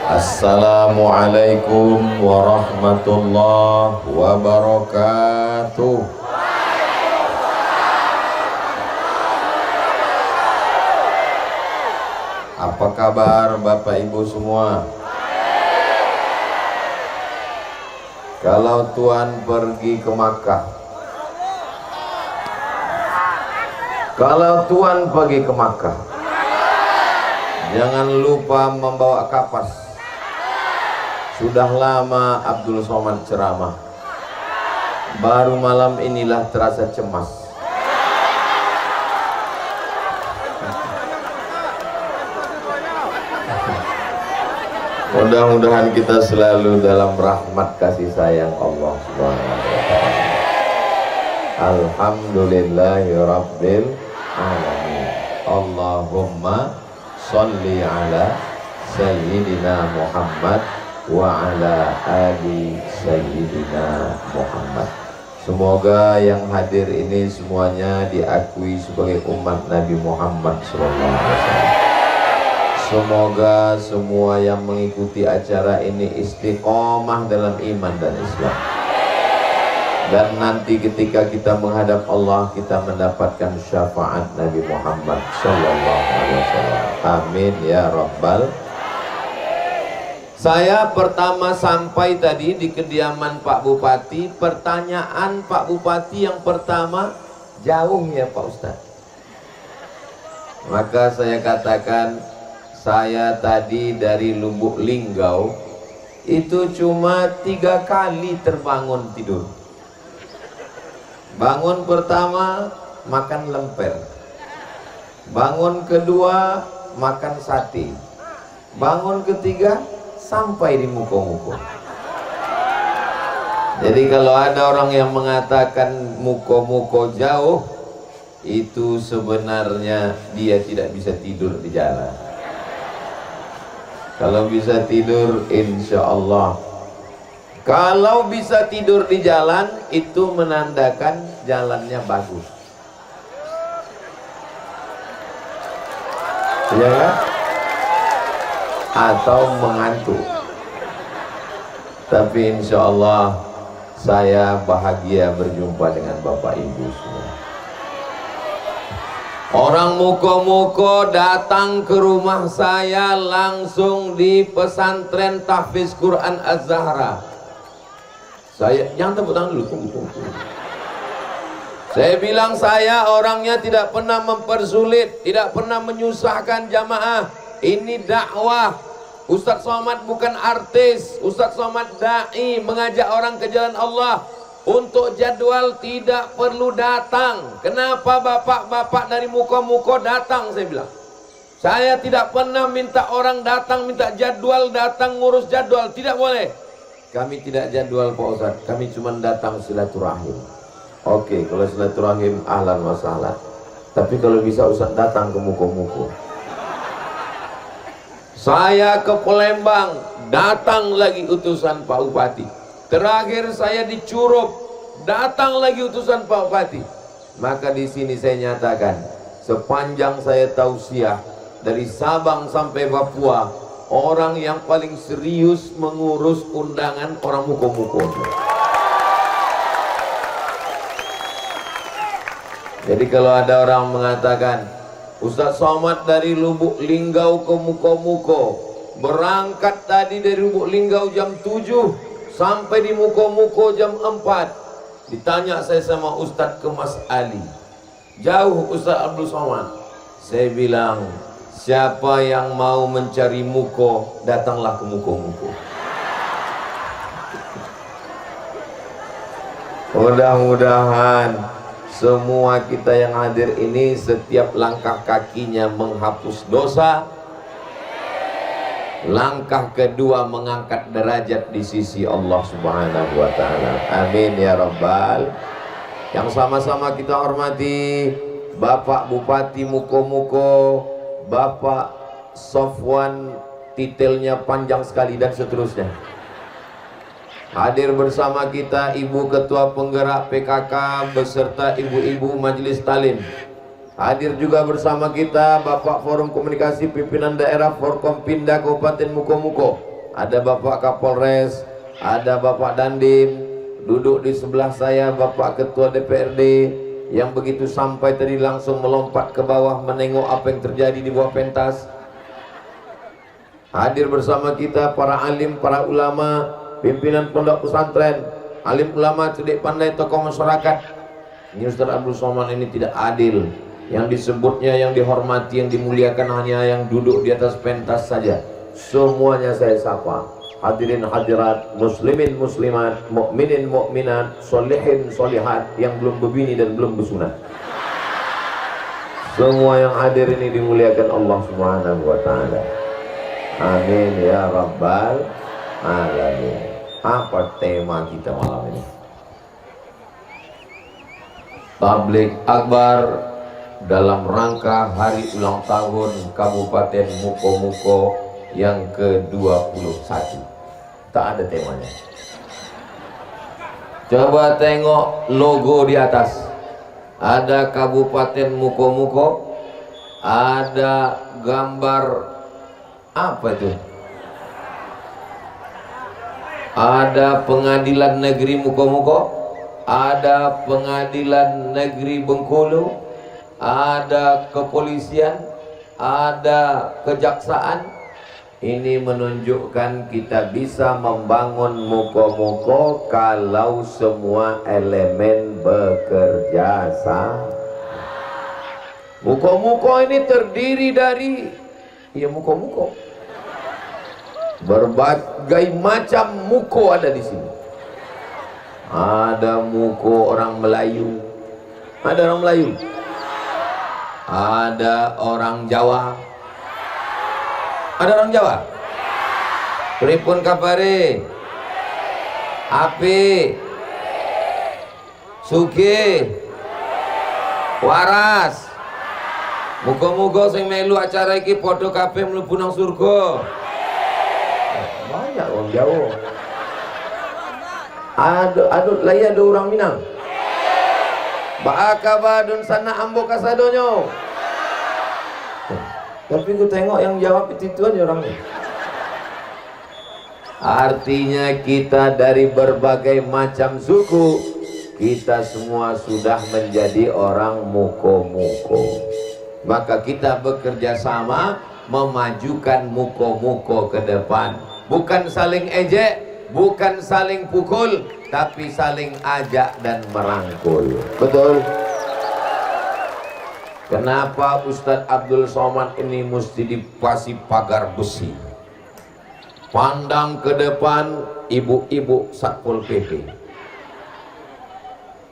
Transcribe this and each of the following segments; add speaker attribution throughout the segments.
Speaker 1: Assalamualaikum warahmatullahi wabarakatuh. Apa kabar Bapak Ibu semua? Kalau Tuhan pergi ke Makkah, jangan lupa membawa kapas. Sudah lama Abdul Somad ceramah, baru malam inilah terasa cemas. Mudah-mudahan kita selalu dalam rahmat kasih sayang Allah Subhanahu wa ta'ala. Alhamdulillahi Rabbil Alamin. Allahumma sholli ala Sayyidina Muhammad wa ala ali Sayyidina Muhammad. Semoga yang hadir ini semuanya diakui sebagai umat Nabi Muhammad SAW. Semoga semua yang mengikuti acara ini istiqomah dalam iman dan Islam. Dan nanti ketika kita menghadap Allah, kita mendapatkan syafaat Nabi Muhammad SAW. Amin ya Rabbal. Saya pertama sampai tadi di kediaman Pak Bupati. Pertanyaan Pak Bupati yang pertama, jauh ya Pak Ustadz? Maka saya katakan, saya tadi dari Lubuk Linggau itu cuma 3 kali terbangun tidur. Bangun pertama makan lemper, bangun kedua makan sate, bangun ketiga sampai di Muko-Muko. Jadi kalau ada orang yang mengatakan Muko-Muko jauh, itu sebenarnya dia tidak bisa tidur di jalan. Kalau bisa tidur, insya Allah. Kalau bisa tidur di jalan, itu menandakan jalannya bagus. Iya kan? Atau mengantuk. Tapi insya Allah saya bahagia berjumpa dengan Bapak Ibu semua. Orang Muko-Muko datang ke rumah saya langsung di pesantren Tahfiz Quran Az-Zahra. Saya, jangan tepuk tangan dulu, tunggu. Saya bilang saya orangnya tidak pernah mempersulit, tidak pernah menyusahkan jamaah. Ini dakwah. Ustadz Somad bukan artis, Ustadz Somad da'i, mengajak orang ke jalan Allah. Untuk jadwal tidak perlu datang. Kenapa bapak-bapak dari Muko-Muko datang? Saya bilang, saya tidak pernah minta orang datang, minta jadwal, datang ngurus jadwal. Tidak boleh. Kami tidak jadwal Pak Ustadz, kami cuma datang silaturahim. Oke, kalau silaturahim ahlan wa sahlan. Tapi kalau bisa Ustadz datang ke Muko-Muko. Saya ke Palembang, datang lagi utusan Pak Bupati. Terakhir saya di Curup, datang lagi utusan Pak Bupati. Maka di sini saya nyatakan, sepanjang saya tausiah dari Sabang sampai Papua, orang yang paling serius mengurus undangan orang Muko-Muko. Jadi kalau ada orang mengatakan, Ustadz Somad dari Lubuk Linggau ke Muko-Muko, berangkat tadi dari Lubuk Linggau jam 7 sampai di Muko-Muko jam 4. Ditanya saya sama Ustadz ke Mas Ali, jauh Ustadz Abdul Somad. Saya bilang, siapa yang mau mencari Muko, datanglah ke Muko-Muko. Mudah-mudahan semua kita yang hadir ini, setiap langkah kakinya menghapus dosa, langkah kedua mengangkat derajat di sisi Allah Subhanahu wa ta'ala. Amin ya Rabbal. Yang sama-sama kita hormati Bapak Bupati Muko-Muko, Bapak Sofwan, titelnya panjang sekali dan seterusnya. Hadir bersama kita Ibu Ketua Penggerak PKK beserta ibu-ibu Majelis Talim. Hadir juga bersama kita Bapak Forum Komunikasi Pimpinan Daerah Forkompinda Kabupaten Muko-Muko. ada Bapak Kapolres, ada Bapak Dandim, duduk di sebelah saya Bapak Ketua DPRD, yang begitu sampai tadi langsung melompat ke bawah menengok apa yang terjadi di bawah pentas. Hadir bersama kita para alim, para ulama, pimpinan pondok pesantren, alim ulama, cerdik pandai, tokoh masyarakat. Ini Ustaz Abdul Somad ini tidak adil. Yang disebutnya, yang dihormati, yang dimuliakan hanya yang duduk di atas pentas saja. Semuanya saya sapa. Hadirin hadirat, muslimin muslimat, mukminin mukminat, solihin solihat, yang belum berbini dan belum bersunat. Semua yang hadir ini dimuliakan Allah Subhanahu wa taala. Amin ya rabbal alamin. Apa tema kita malam ini? Tabligh Akbar dalam rangka hari ulang tahun Kabupaten Muko-Muko yang ke-21. Tak ada temanya. Coba tengok logo di atas. Ada Kabupaten Muko-Muko, ada gambar apa itu? Ada Pengadilan Negeri Muko-Muko, ada Pengadilan Negeri Bengkulu, ada kepolisian, ada kejaksaan. Ini menunjukkan kita bisa membangun Muko-Muko kalau semua elemen bekerja sama. Muko-Muko ini terdiri dari Muko-Muko. Berbagai macam muko ada di sini. Ada muko orang Melayu. Ada orang Melayu. Ada orang Jawa. Ada orang Jawa? Pripun kabare? Api? Sugih? Waras? Muga-muga sing melu acara iki padha kabeh mlebu nang surga. Banyak orang Jawa. Ada orang Minang. Ba'akabadun sana ambo kasadonyo. Tapi ku tengok yang jawab itu aja orangnya. Artinya kita dari berbagai macam suku, kita semua sudah menjadi orang Muko-Muko. Maka kita bekerja sama memajukan Muko-Muko ke depan. Bukan saling ejek, bukan saling pukul, tapi saling ajak dan merangkul. Betul? Kenapa Ustadz Abdul Somad ini mesti dipasang pagar besi? Pandang ke depan ibu-ibu Satpol PP.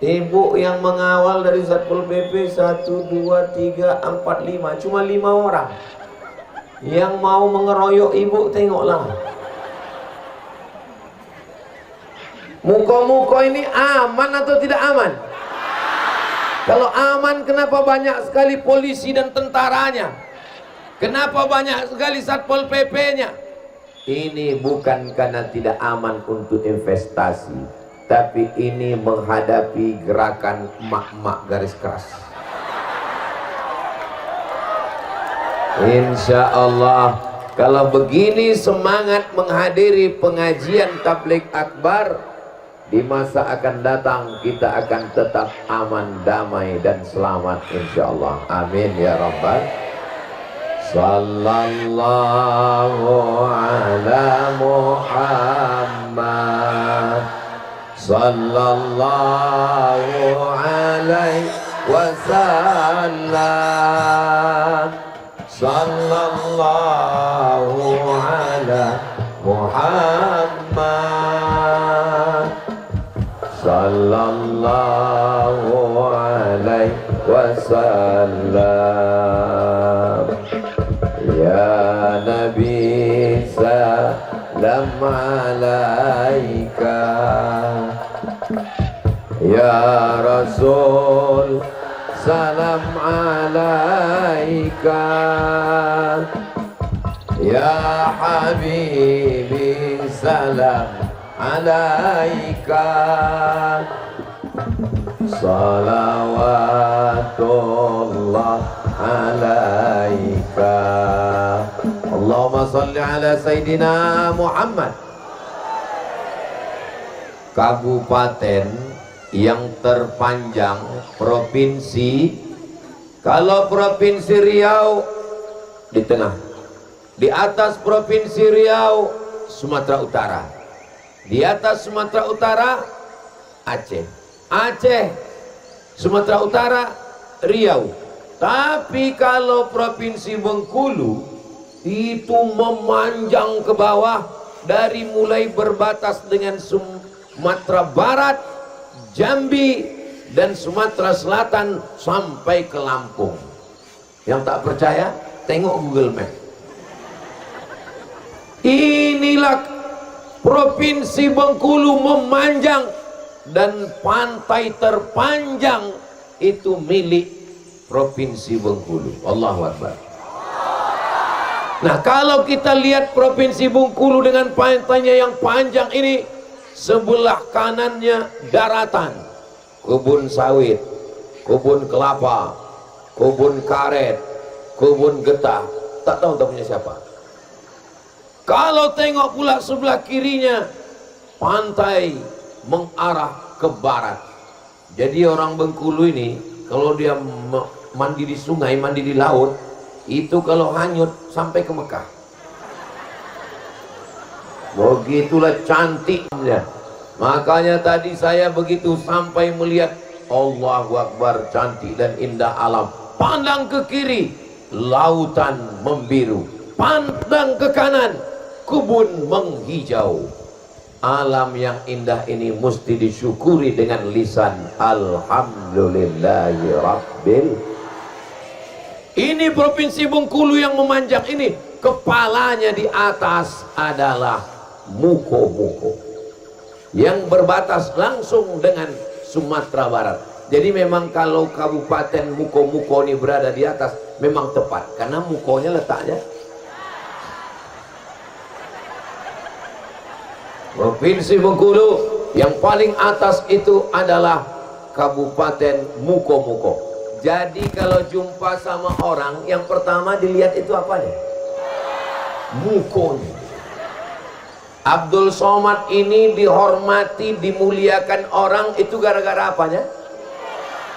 Speaker 1: Ibu yang mengawal dari Satpol PP 1, 2, 3, 4, 5. Cuma 5 orang. Yang mau mengeroyok ibu, tengoklah. Muko-muko ini aman atau tidak aman? Kalau aman, kenapa banyak sekali polisi dan tentaranya? Kenapa banyak sekali Satpol PP-nya? Ini bukan karena tidak aman untuk investasi, tapi ini menghadapi gerakan emak-emak garis keras. Insya Allah, kalau begini semangat menghadiri pengajian Tabligh Akbar, di masa akan datang kita akan tetap aman, damai dan selamat insyaallah. Amin ya rabbal. Sallallahu ala Muhammad, sallallahu alaihi wasallam, sallallahu ala Muhammad, sallallahu alaihi wasallam. Ya Nabi salam alaika, ya Rasul salam alaika, ya Habibi salam alaika, salawatullah alaika. Allahumma Allahumma salli ala Sayyidina Muhammad. Kabupaten yang terpanjang provinsi, kalau Provinsi Riau di tengah, di atas Provinsi Riau Sumatera Utara, di atas Sumatera Utara Aceh, Aceh Sumatera Utara Riau. Tapi kalau Provinsi Bengkulu itu memanjang ke bawah, dari mulai berbatas dengan Sumatera Barat, Jambi dan Sumatera Selatan sampai ke Lampung. Yang tak percaya tengok Google Map. Inilah Provinsi Bengkulu memanjang, dan pantai terpanjang itu milik Provinsi Bengkulu. Allahu Akbar. Nah, kalau kita lihat Provinsi Bengkulu dengan pantainya yang panjang ini, sebelah kanannya daratan, kebun sawit, kebun kelapa, kebun karet, kebun getah, tak tahu tak punya siapa. Kalau tengok pula sebelah kirinya, pantai mengarah ke barat. Jadi orang Bengkulu ini kalau dia mandi di sungai, mandi di laut, itu kalau hanyut sampai ke Mekah. Begitulah cantiknya. Makanya tadi saya begitu sampai melihat, Allahu Akbar, cantik dan indah alam. Pandang ke kiri, lautan membiru. Pandang ke kanan, kebun menghijau. Alam yang indah ini mesti disyukuri dengan lisan alhamdulillahi rabbil. Ini Provinsi Bengkulu yang memanjang ini, kepalanya di atas adalah Muko-Muko yang berbatas langsung dengan Sumatera Barat. Jadi memang kalau Kabupaten Muko-Muko ini berada di atas memang tepat, karena mukonya letaknya. Provinsi Bengkulu yang paling atas itu adalah Kabupaten Muko-Muko. Jadi kalau jumpa sama orang, yang pertama dilihat itu apanya? Mukonya. Abdul Somad ini dihormati, dimuliakan orang itu gara-gara apanya?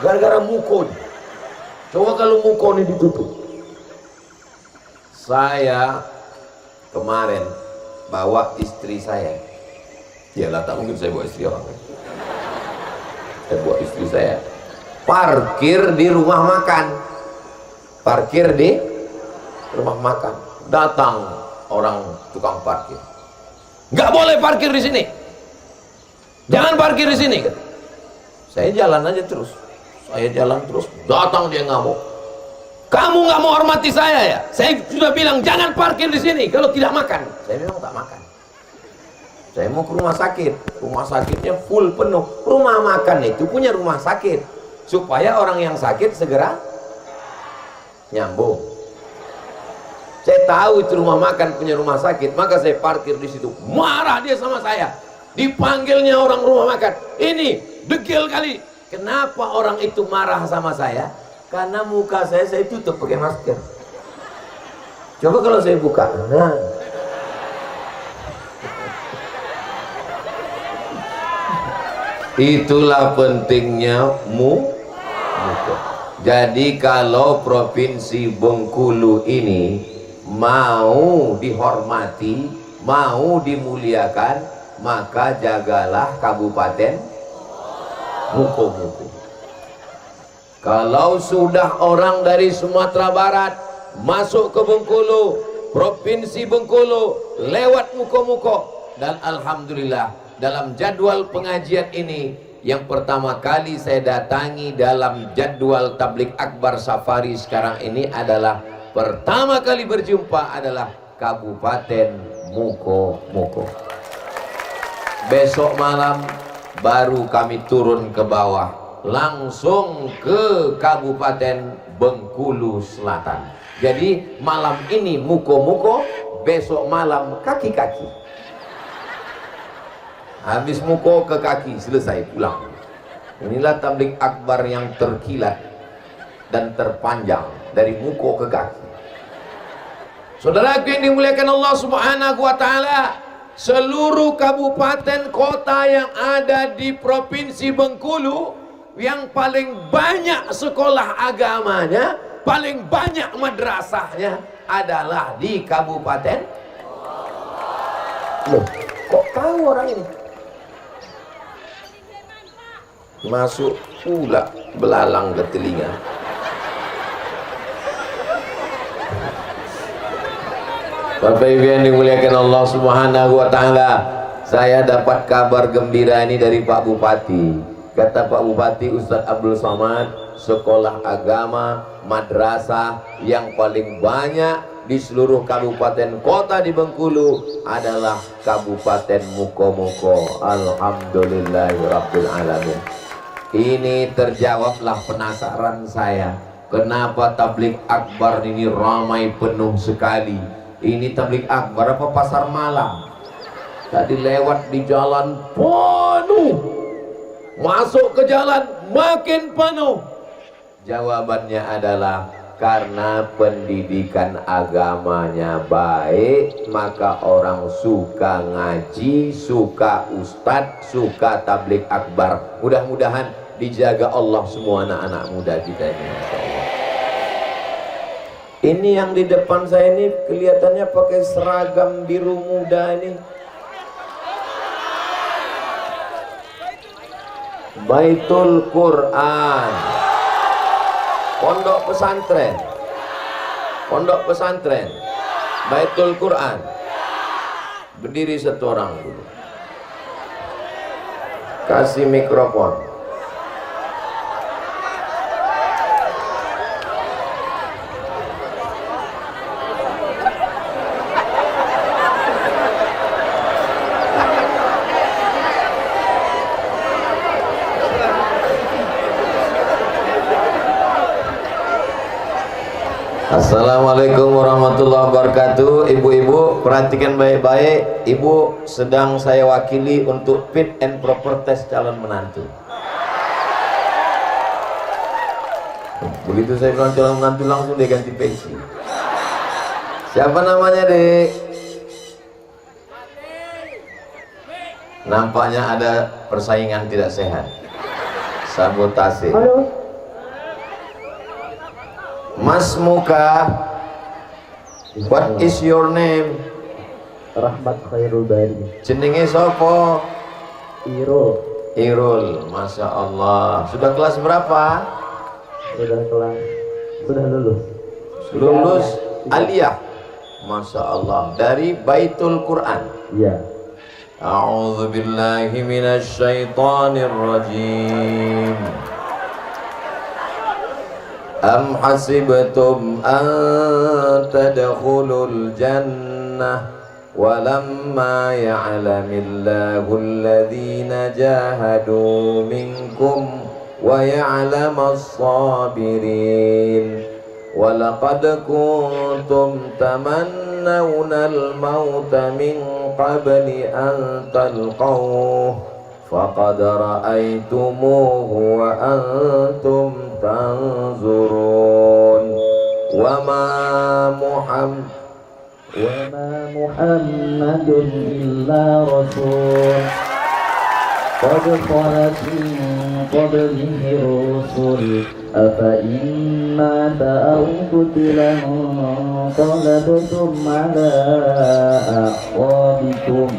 Speaker 1: Gara-gara mukonya. Coba kalau muko ini ditutup. Saya kemarin bawa istri saya. Yalah, tak mungkin saya bawa istri orang. Saya bawa istri saya parkir di rumah makan. Parkir di rumah makan. Datang orang tukang parkir. Nggak boleh parkir di sini. Jangan parkir di sini. Saya jalan aja terus. Saya jalan terus. Datang dia ngamuk. Kamu nggak mau hormati saya ya? Saya sudah bilang jangan parkir di sini kalau tidak makan. Saya memang tak makan. Saya mau ke rumah sakit. Rumah sakitnya full penuh. Rumah makan itu punya rumah sakit supaya orang yang sakit segera nyambung. Saya tahu itu rumah makan punya rumah sakit, maka saya parkir di situ. Marah dia sama saya. Dipanggilnya orang rumah makan. Ini degil kali. Kenapa orang itu marah sama saya? Karena muka saya tutup pakai masker. Coba kalau saya buka. Nah. Itulah pentingnya muka. Jadi kalau Provinsi Bengkulu ini mau dihormati, mau dimuliakan, maka jagalah Kabupaten Muko-Muko. Kalau sudah orang dari Sumatera Barat masuk ke Bengkulu, Provinsi Bengkulu, lewat Muko-Muko, dan alhamdulillah dalam jadwal pengajian ini yang pertama kali saya datangi dalam jadwal tablik akbar safari sekarang ini adalah pertama kali berjumpa adalah Kabupaten Muko-Muko. Besok malam baru kami turun ke bawah, langsung ke Kabupaten Bengkulu Selatan. Jadi malam ini Muko-Muko, besok malam kaki-kaki. Habis Muko ke kaki, selesai pulang. Inilah tablik akbar yang terkilat dan terpanjang dari Muko ke kaki. Saudaraku yang dimuliakan Allah Subhanahu wa taala, seluruh kabupaten kota yang ada di Provinsi Bengkulu, yang paling banyak sekolah agamanya, paling banyak madrasahnya adalah di kabupaten. Loh, kok tahu orang ini? Masuk pula belalang ke telinga. Bapak Ibu yang dimuliakan Allah Subhanahu wa taala, saya dapat kabar gembira ini dari Pak Bupati. Kata Pak Bupati Ustadz Abdul Somad, sekolah agama madrasah yang paling banyak di seluruh kabupaten kota di Bengkulu adalah Kabupaten Mukomuko. Alhamdulillahirabbil alamin. Ini terjawablah penasaran saya, kenapa tablik akbar ini ramai penuh sekali. Ini tablik akbar apa pasar malam? Tadi lewat di jalan penuh, masuk ke jalan makin penuh. Jawabannya adalah karena pendidikan agamanya baik, maka orang suka ngaji, suka ustadz, suka tablik akbar. Mudah-mudahan dijaga Allah semua anak-anak muda kita ini. Ini yang di depan saya ini kelihatannya pakai seragam biru muda ini. Baitul Quran, pondok pesantren, pondok pesantren, Baitul Quran. Berdiri satu orang dulu, kasih mikrofon. Assalamualaikum warahmatullahi wabarakatuh. Ibu-ibu perhatikan baik-baik, ibu sedang saya wakili untuk fit and proper test calon menantu. Begitu saya bilang calon menantu langsung dia ganti peci. Siapa namanya, Dek? Nampaknya ada persaingan tidak sehat, sabotase.
Speaker 2: Halo.
Speaker 1: Mas Muka, what is your name?
Speaker 2: Rahmat Khairul Bari.
Speaker 1: Jenenge sopo?
Speaker 2: Irul.
Speaker 1: Irul, masya Allah. Sudah kelas berapa?
Speaker 2: Sudah lulus.
Speaker 1: Lulus aliyah. Masya Allah. Dari Baitul Quran.
Speaker 2: Iya.
Speaker 1: A'udzu billahi minasy syaithanir rajim. Am hasibtum an tadkhulul jannah walamma ya'lamillahu alladhina jahadu minkum wa ya'lamas sabirin. Walaqad kuntum tamannawna al-mauta min qabli an talqawhu faqad ra'aytumuhu wa antum tanzurun. Wa ma
Speaker 2: Muhammadun illa rasul qad khalat min qablihi rusul afa inna ta'awqutilan qalabtum ala aqabikum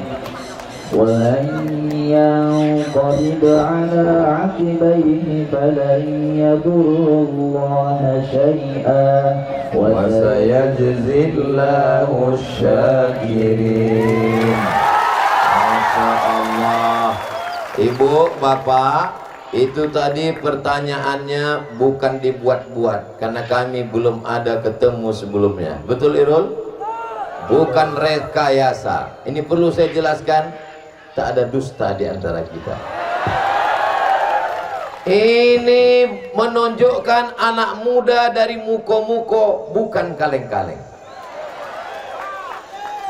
Speaker 2: وَلَنْ يَنْقَلِبَ عَلَى عَقِبَيْهِ فَلَنْ يَضُرَّ اللَّهَ شَيْئًا وَسَيَجْزِي اللَّهُ الشَّاكِرِينَ.
Speaker 1: Masya Allah. Ibu, Bapak, itu tadi pertanyaannya bukan dibuat-buat karena kami belum ada ketemu sebelumnya. Betul, Irul? Bukan rekayasa. Ini perlu saya jelaskan. Tak ada dusta di antara kita. Ini menunjukkan anak muda dari muko-muko, bukan kaleng-kaleng.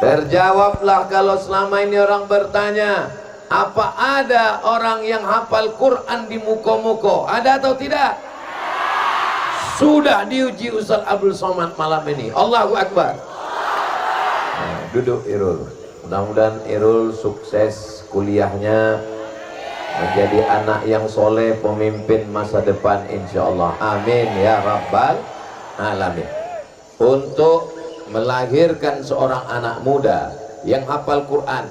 Speaker 1: Terjawablah kalau selama ini orang bertanya, apa ada orang yang hafal Quran di muko-muko? Ada atau tidak? Sudah diuji Ustaz Abdul Somad malam ini. Allahu Akbar. duduk Irul. Mudah-mudahan Irul sukses kuliahnya, menjadi anak yang soleh, pemimpin masa depan insyaallah. Amin ya rabbal alamin. Untuk melahirkan seorang anak muda yang hafal Quran,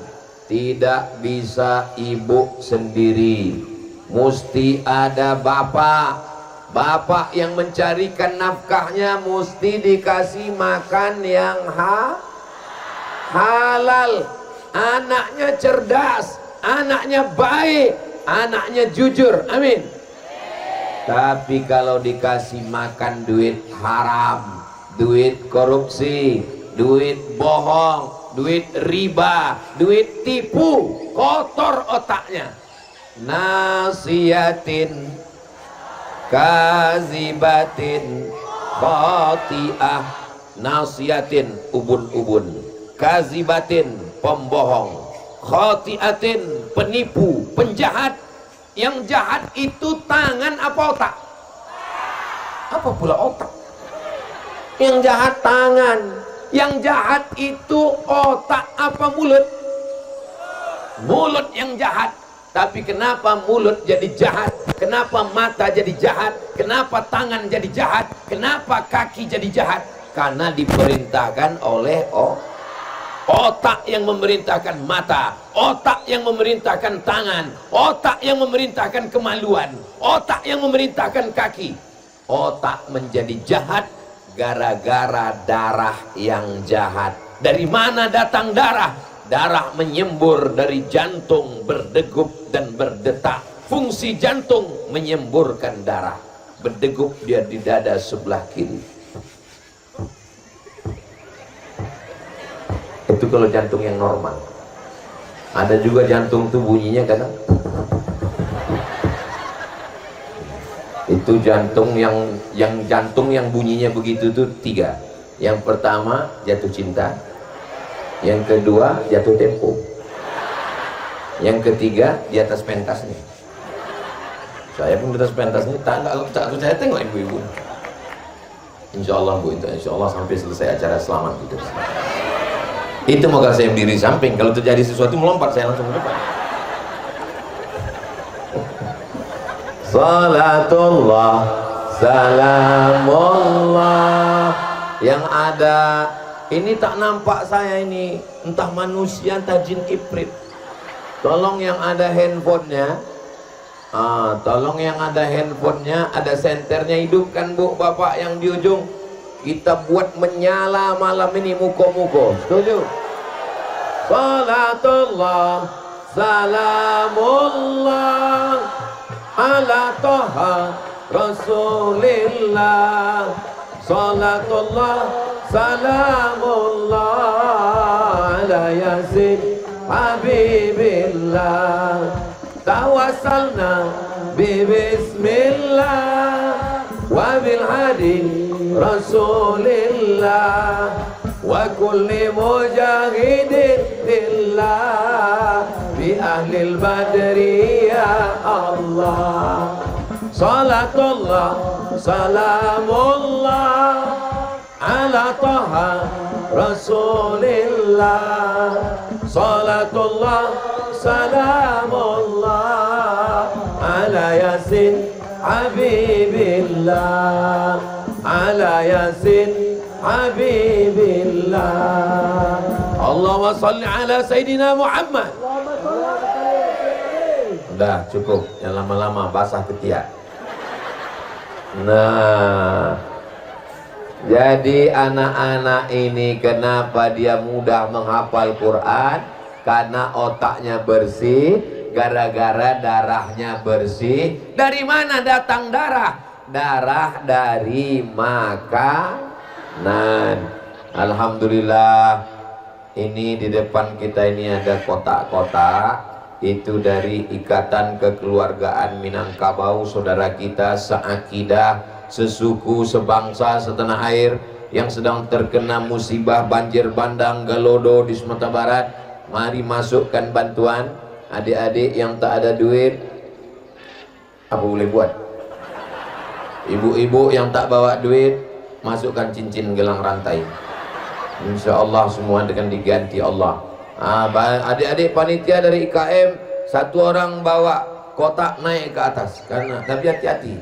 Speaker 1: tidak bisa ibu sendiri, mesti ada bapak. Bapak yang mencarikan nafkahnya, mesti dikasih makan yang halal. Anaknya cerdas, anaknya baik, anaknya jujur. Amin. Tapi kalau dikasih makan duit haram, duit korupsi, duit bohong, duit riba, duit tipu, kotor otaknya. Nasiyatin kazibatin khati'ah. Nasiyatin ubun-ubun, kazibatin pembohong, khati'atin penipu, penjahat. Yang jahat itu tangan apa otak? Apa pula otak? Yang jahat tangan. Yang jahat itu otak apa mulut? Mulut yang jahat. Tapi kenapa mulut jadi jahat? Kenapa mata jadi jahat? Kenapa tangan jadi jahat? Kenapa kaki jadi jahat? Karena diperintahkan oleh otak yang memerintahkan mata, otak yang memerintahkan tangan, otak yang memerintahkan kemaluan, otak yang memerintahkan kaki. Otak menjadi jahat gara-gara darah yang jahat. Dari mana datang darah? Darah menyembur dari jantung, berdegup dan berdetak. Fungsi jantung menyemburkan darah. Berdegup dia di dada sebelah kiri. Itu kalau jantung yang normal. Ada juga jantung tuh bunyinya kadang. Itu jantung yang jantung yang bunyinya begitu tuh 3. Yang pertama jatuh cinta. Yang kedua jatuh tempo. Yang ketiga di atas pentas nih. Saya pun di atas pentas nih. Tak saya tengok ibu-ibu. Insyaallah Bu, insyaallah sampai selesai acara selamat gitu. Itu moga saya berdiri samping. Kalau terjadi sesuatu melompat saya langsung ke depan. Salatullah salamullah. Yang ada ini tak nampak saya ini, entah manusia entah jin ifrit. Tolong yang ada handphonenya, tolong yang ada handphonenya, ada senternya hidupkan Bu, Bapak yang di ujung. Kita buat menyala malam ini muko-muko. Setuju? Salatullah salamullah ala toha rasulillah. Salatullah salamullah ala yasin habibillah. Tawassalna bismillah wa bil hadi rasulillah wa kulli mujahidin billah bi ahlil badri ya Allah. Salatullah salamullah ala taha rasulillah. Salatullah salamullah ala yasin habibillah, ala yasin habibillah. Allahumma salli ala Sayyidina Muhammad. Udah cukup, yang lama-lama basah ketiak. Nah, jadi anak-anak ini kenapa dia mudah menghafal Quran? Karena otaknya bersih, gara-gara darahnya bersih. Dari mana datang darah? Darah dari makanan. Alhamdulillah, ini di depan kita ini ada kotak-kotak. Itu dari Ikatan Kekeluargaan Minangkabau, saudara kita seakidah, sesuku, sebangsa, setanah air yang sedang terkena musibah banjir bandang Galodo di Sumatera Barat. Mari masukkan bantuan. Adik-adik yang tak ada duit, apa boleh buat? Ibu-ibu yang tak bawa duit, masukkan cincin gelang rantai. Insya Allah semua dengan diganti Allah. Adik-adik panitia dari IKM, satu orang bawa kotak naik ke atas, karena tapi hati-hati.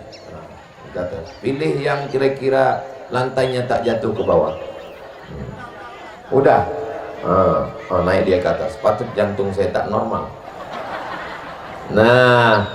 Speaker 1: Pilih yang kira-kira lantainya tak jatuh ke bawah. Udah, naik dia ke atas. Patut jantung saya tak normal. Nah,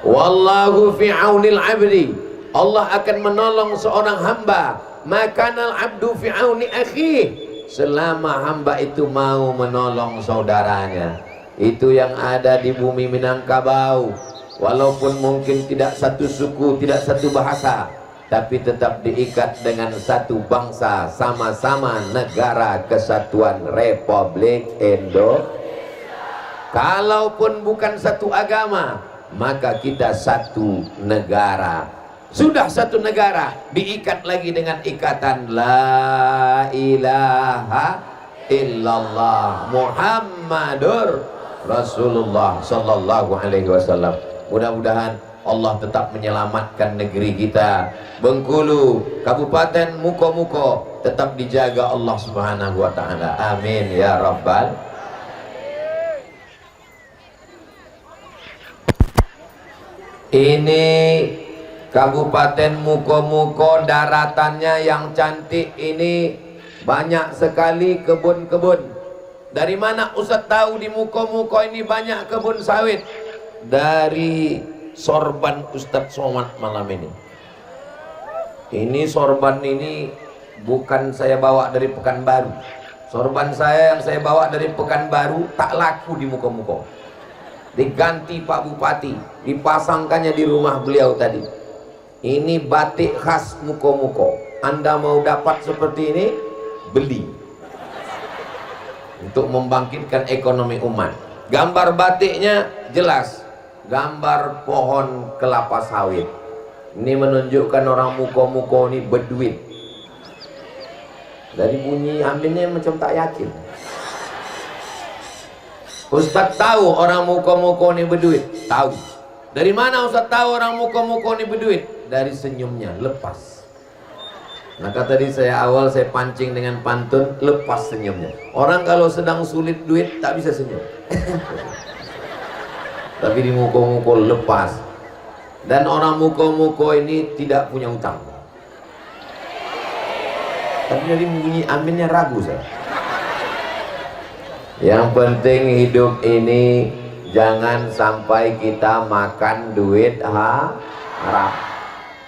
Speaker 1: wallahu fi aunil abdi. Allah akan menolong seorang hamba. Makanal abdu fi auni akhi. Selama hamba itu mau menolong saudaranya. Itu yang ada di bumi Minangkabau. Walaupun mungkin tidak satu suku, tidak satu bahasa, tapi tetap diikat dengan satu bangsa, sama-sama negara kesatuan Republik Indonesia. Kalaupun bukan satu agama, maka kita satu negara. Sudah satu negara, diikat lagi dengan ikatan La ilaha illallah Muhammadur Rasulullah sallallahu alaihi wasallam. Mudah-mudahan Allah tetap menyelamatkan negeri kita. Bengkulu, Kabupaten Muko-Muko tetap dijaga Allah Subhanahu wa taala. Amin ya rabbal. Ini Kabupaten Muko-Muko, daratannya yang cantik ini, banyak sekali kebun-kebun. Dari mana Ustaz tahu di Muko-Muko ini banyak kebun sawit? Dari sorban Ustaz Somad malam ini. Ini sorban ini bukan saya bawa dari Pekanbaru. Sorban saya yang saya bawa dari Pekanbaru tak laku di Muko-Muko. Diganti Pak Bupati, dipasangkannya di rumah beliau tadi. Ini batik khas Muko-Muko. Anda mau dapat seperti ini, beli. Untuk membangkitkan ekonomi umat. Gambar batiknya jelas, gambar pohon kelapa sawit. Ini menunjukkan orang Muko-Muko ini berduit. Dari bunyi aminnya macam tak yakin. Ustaz tahu orang Muko-Muko ini berduit? Tahu. Dari mana Ustaz tahu orang Muko-Muko ini berduit? Dari senyumnya, lepas. Maka tadi saya pancing dengan pantun, lepas senyumnya. Orang kalau sedang sulit duit tak bisa senyum. Tapi di Muko-Muko lepas. Dan orang Muko-Muko ini tidak punya utang. Tapi dari bunyi aminnya ragu saya. Yang penting hidup ini jangan sampai kita makan duit haram.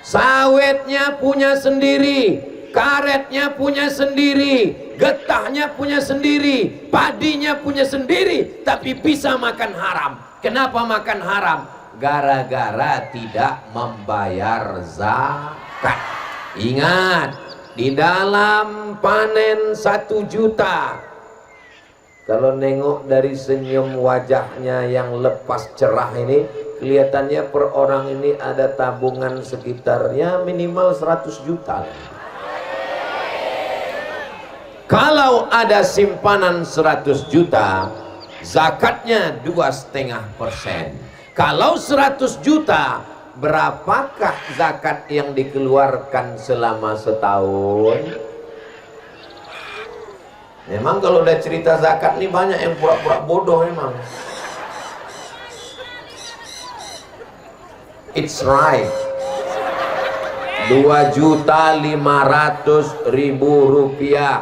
Speaker 1: Sawitnya punya sendiri, karetnya punya sendiri, getahnya punya sendiri, padinya punya sendiri, tapi bisa makan haram. Kenapa makan haram? Gara-gara tidak membayar zakat. Ingat, di dalam panen 1 juta, kalau nengok dari senyum wajahnya yang lepas cerah ini, kelihatannya per orang ini ada tabungan sekitarnya minimal 100 juta. Kalau ada simpanan 100 juta, zakatnya 2,5%. Kalau 100 juta, berapakah zakat yang dikeluarkan selama setahun? Memang kalau udah cerita zakat nih banyak yang pura-pura bodoh memang. It's right. 2.500.000 rupiah.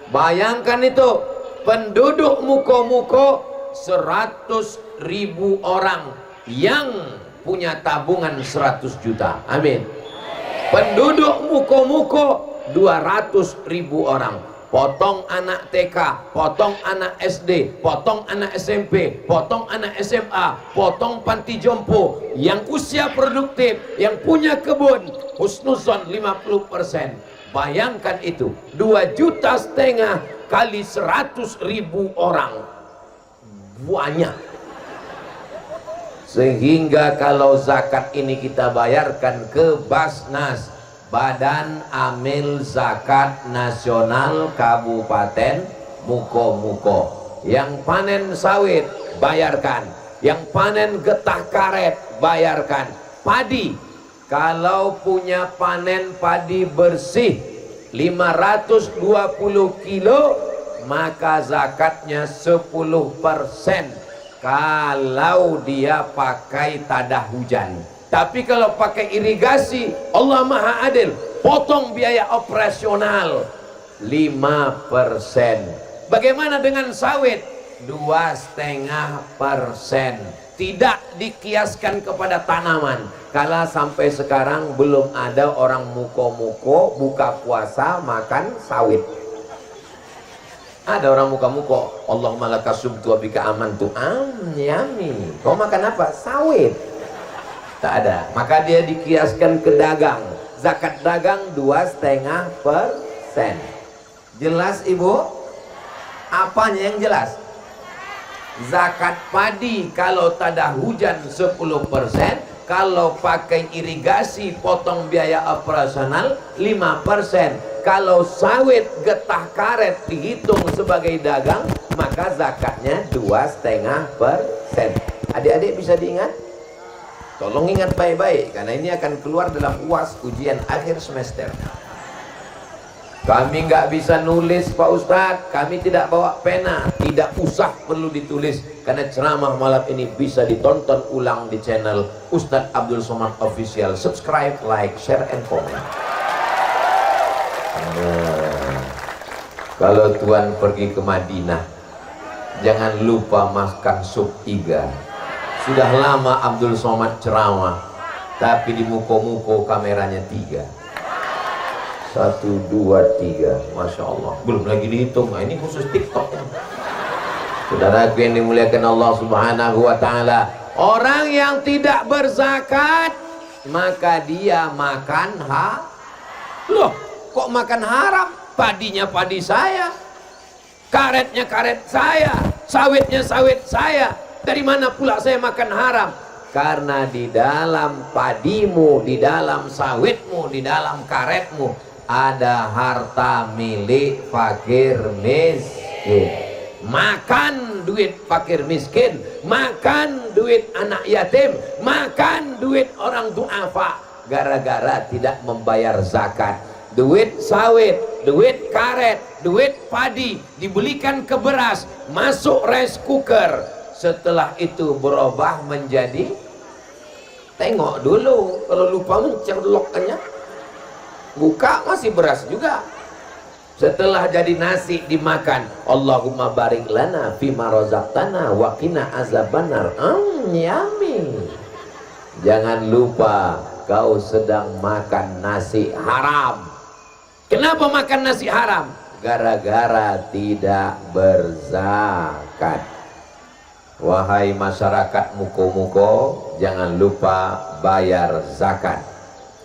Speaker 1: Bayangkan itu, penduduk Muko-Muko 100.000 orang yang punya tabungan 100 juta. Amin. Penduduk Muko-Muko 200.000 orang. Potong anak TK, potong anak SD, potong anak SMP, potong anak SMA, potong panti jompo, yang usia produktif, yang punya kebun, husnuzon 50%. Bayangkan itu, 2,5 juta kali 100.000 orang. Banyak. Sehingga kalau zakat ini kita bayarkan ke Basnas, Badan Amil Zakat Nasional Kabupaten Muko-Muko, yang panen sawit bayarkan, yang panen getah karet bayarkan, padi kalau punya panen padi bersih 520 kilo, maka zakatnya 10%. Kalau dia pakai tadah hujan. Tapi kalau pakai irigasi, Allah Maha Adil, potong biaya operasional 5%. Bagaimana dengan sawit? 2,5%. Tidak dikiaskan kepada tanaman. Kalau sampai sekarang belum ada orang muko-muko buka puasa makan sawit. Ada orang muka-muko, Allahumma laka subtu wa bika amantu. Yami. Kau makan apa? Sawit. Tak ada. Maka dia dikiaskan ke dagang. Zakat dagang 2,5%. Jelas Ibu? Apanya yang jelas? Zakat padi kalau tak ada hujan 10%, kalau pakai irigasi potong biaya operasional 5%. Kalau sawit getah karet dihitung sebagai dagang, maka zakatnya 2,5%. Adik-adik bisa diingat? Tolong ingat baik-baik, karena ini akan keluar dalam UAS ujian akhir semester. Kami nggak bisa nulis Pak Ustadz, kami tidak bawa pena, tidak usah perlu ditulis, karena ceramah malam ini bisa ditonton ulang di channel Ustadz Abdul Somad Official. Subscribe, like, share, and comment. Kalau Tuan pergi ke Madinah, jangan lupa makan sup iga. Sudah lama Abdul Somad ceramah, tapi di muko-muko kameranya 3. 1, 2, 3, Masya Allah. Belum lagi dihitung. Nah, ini khusus TikTok ya. Saudaraku yang dimuliakan Allah Subhanahu wa Ta'ala, orang yang tidak berzakat, maka dia makan Loh, kok makan haram? Padinya padi saya, karetnya karet saya, sawitnya sawit saya. Dari mana pula saya makan haram? Karena di dalam padimu, di dalam sawitmu, di dalam karetmu ada harta milik fakir miskin. Makan duit fakir miskin, makan duit anak yatim, makan duit orang duafa, gara-gara tidak membayar zakat. Duit sawit, duit karet, duit padi dibelikan ke beras, masuk rice cooker. Setelah itu berubah menjadi, tengok dulu, kalau lupa mencelokkannya, buka masih beras juga. Setelah jadi nasi dimakan, Allahumma barik lana fima razaqtana wa qina azabannar. Yummy. Jangan lupa kau sedang makan nasi haram. Kenapa makan nasi haram? Gara-gara tidak berzakat. Wahai masyarakat muko-muko, jangan lupa bayar zakat.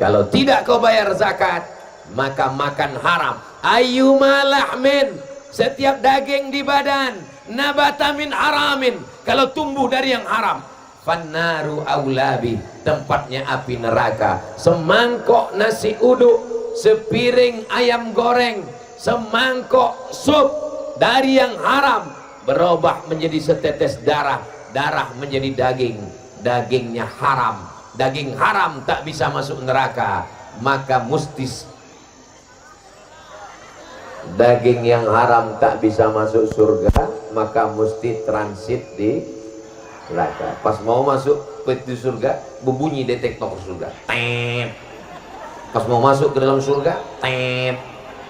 Speaker 1: Kalau tidak kau bayar zakat, maka makan haram. Ayyuma lahmin, setiap daging di badan, nabata min haramin, kalau tumbuh dari yang haram, fannaru aulabi, tempatnya api neraka. Semangkok nasi uduk, sepiring ayam goreng, semangkok sup dari yang haram berubah menjadi setetes darah, darah menjadi daging, dagingnya haram. Daging haram tak bisa masuk neraka, maka mesti daging yang haram tak bisa masuk surga, maka mesti transit di neraka. Pas mau masuk pintu surga, berbunyi detektor surga. Tep. Pas mau masuk ke dalam surga, tep.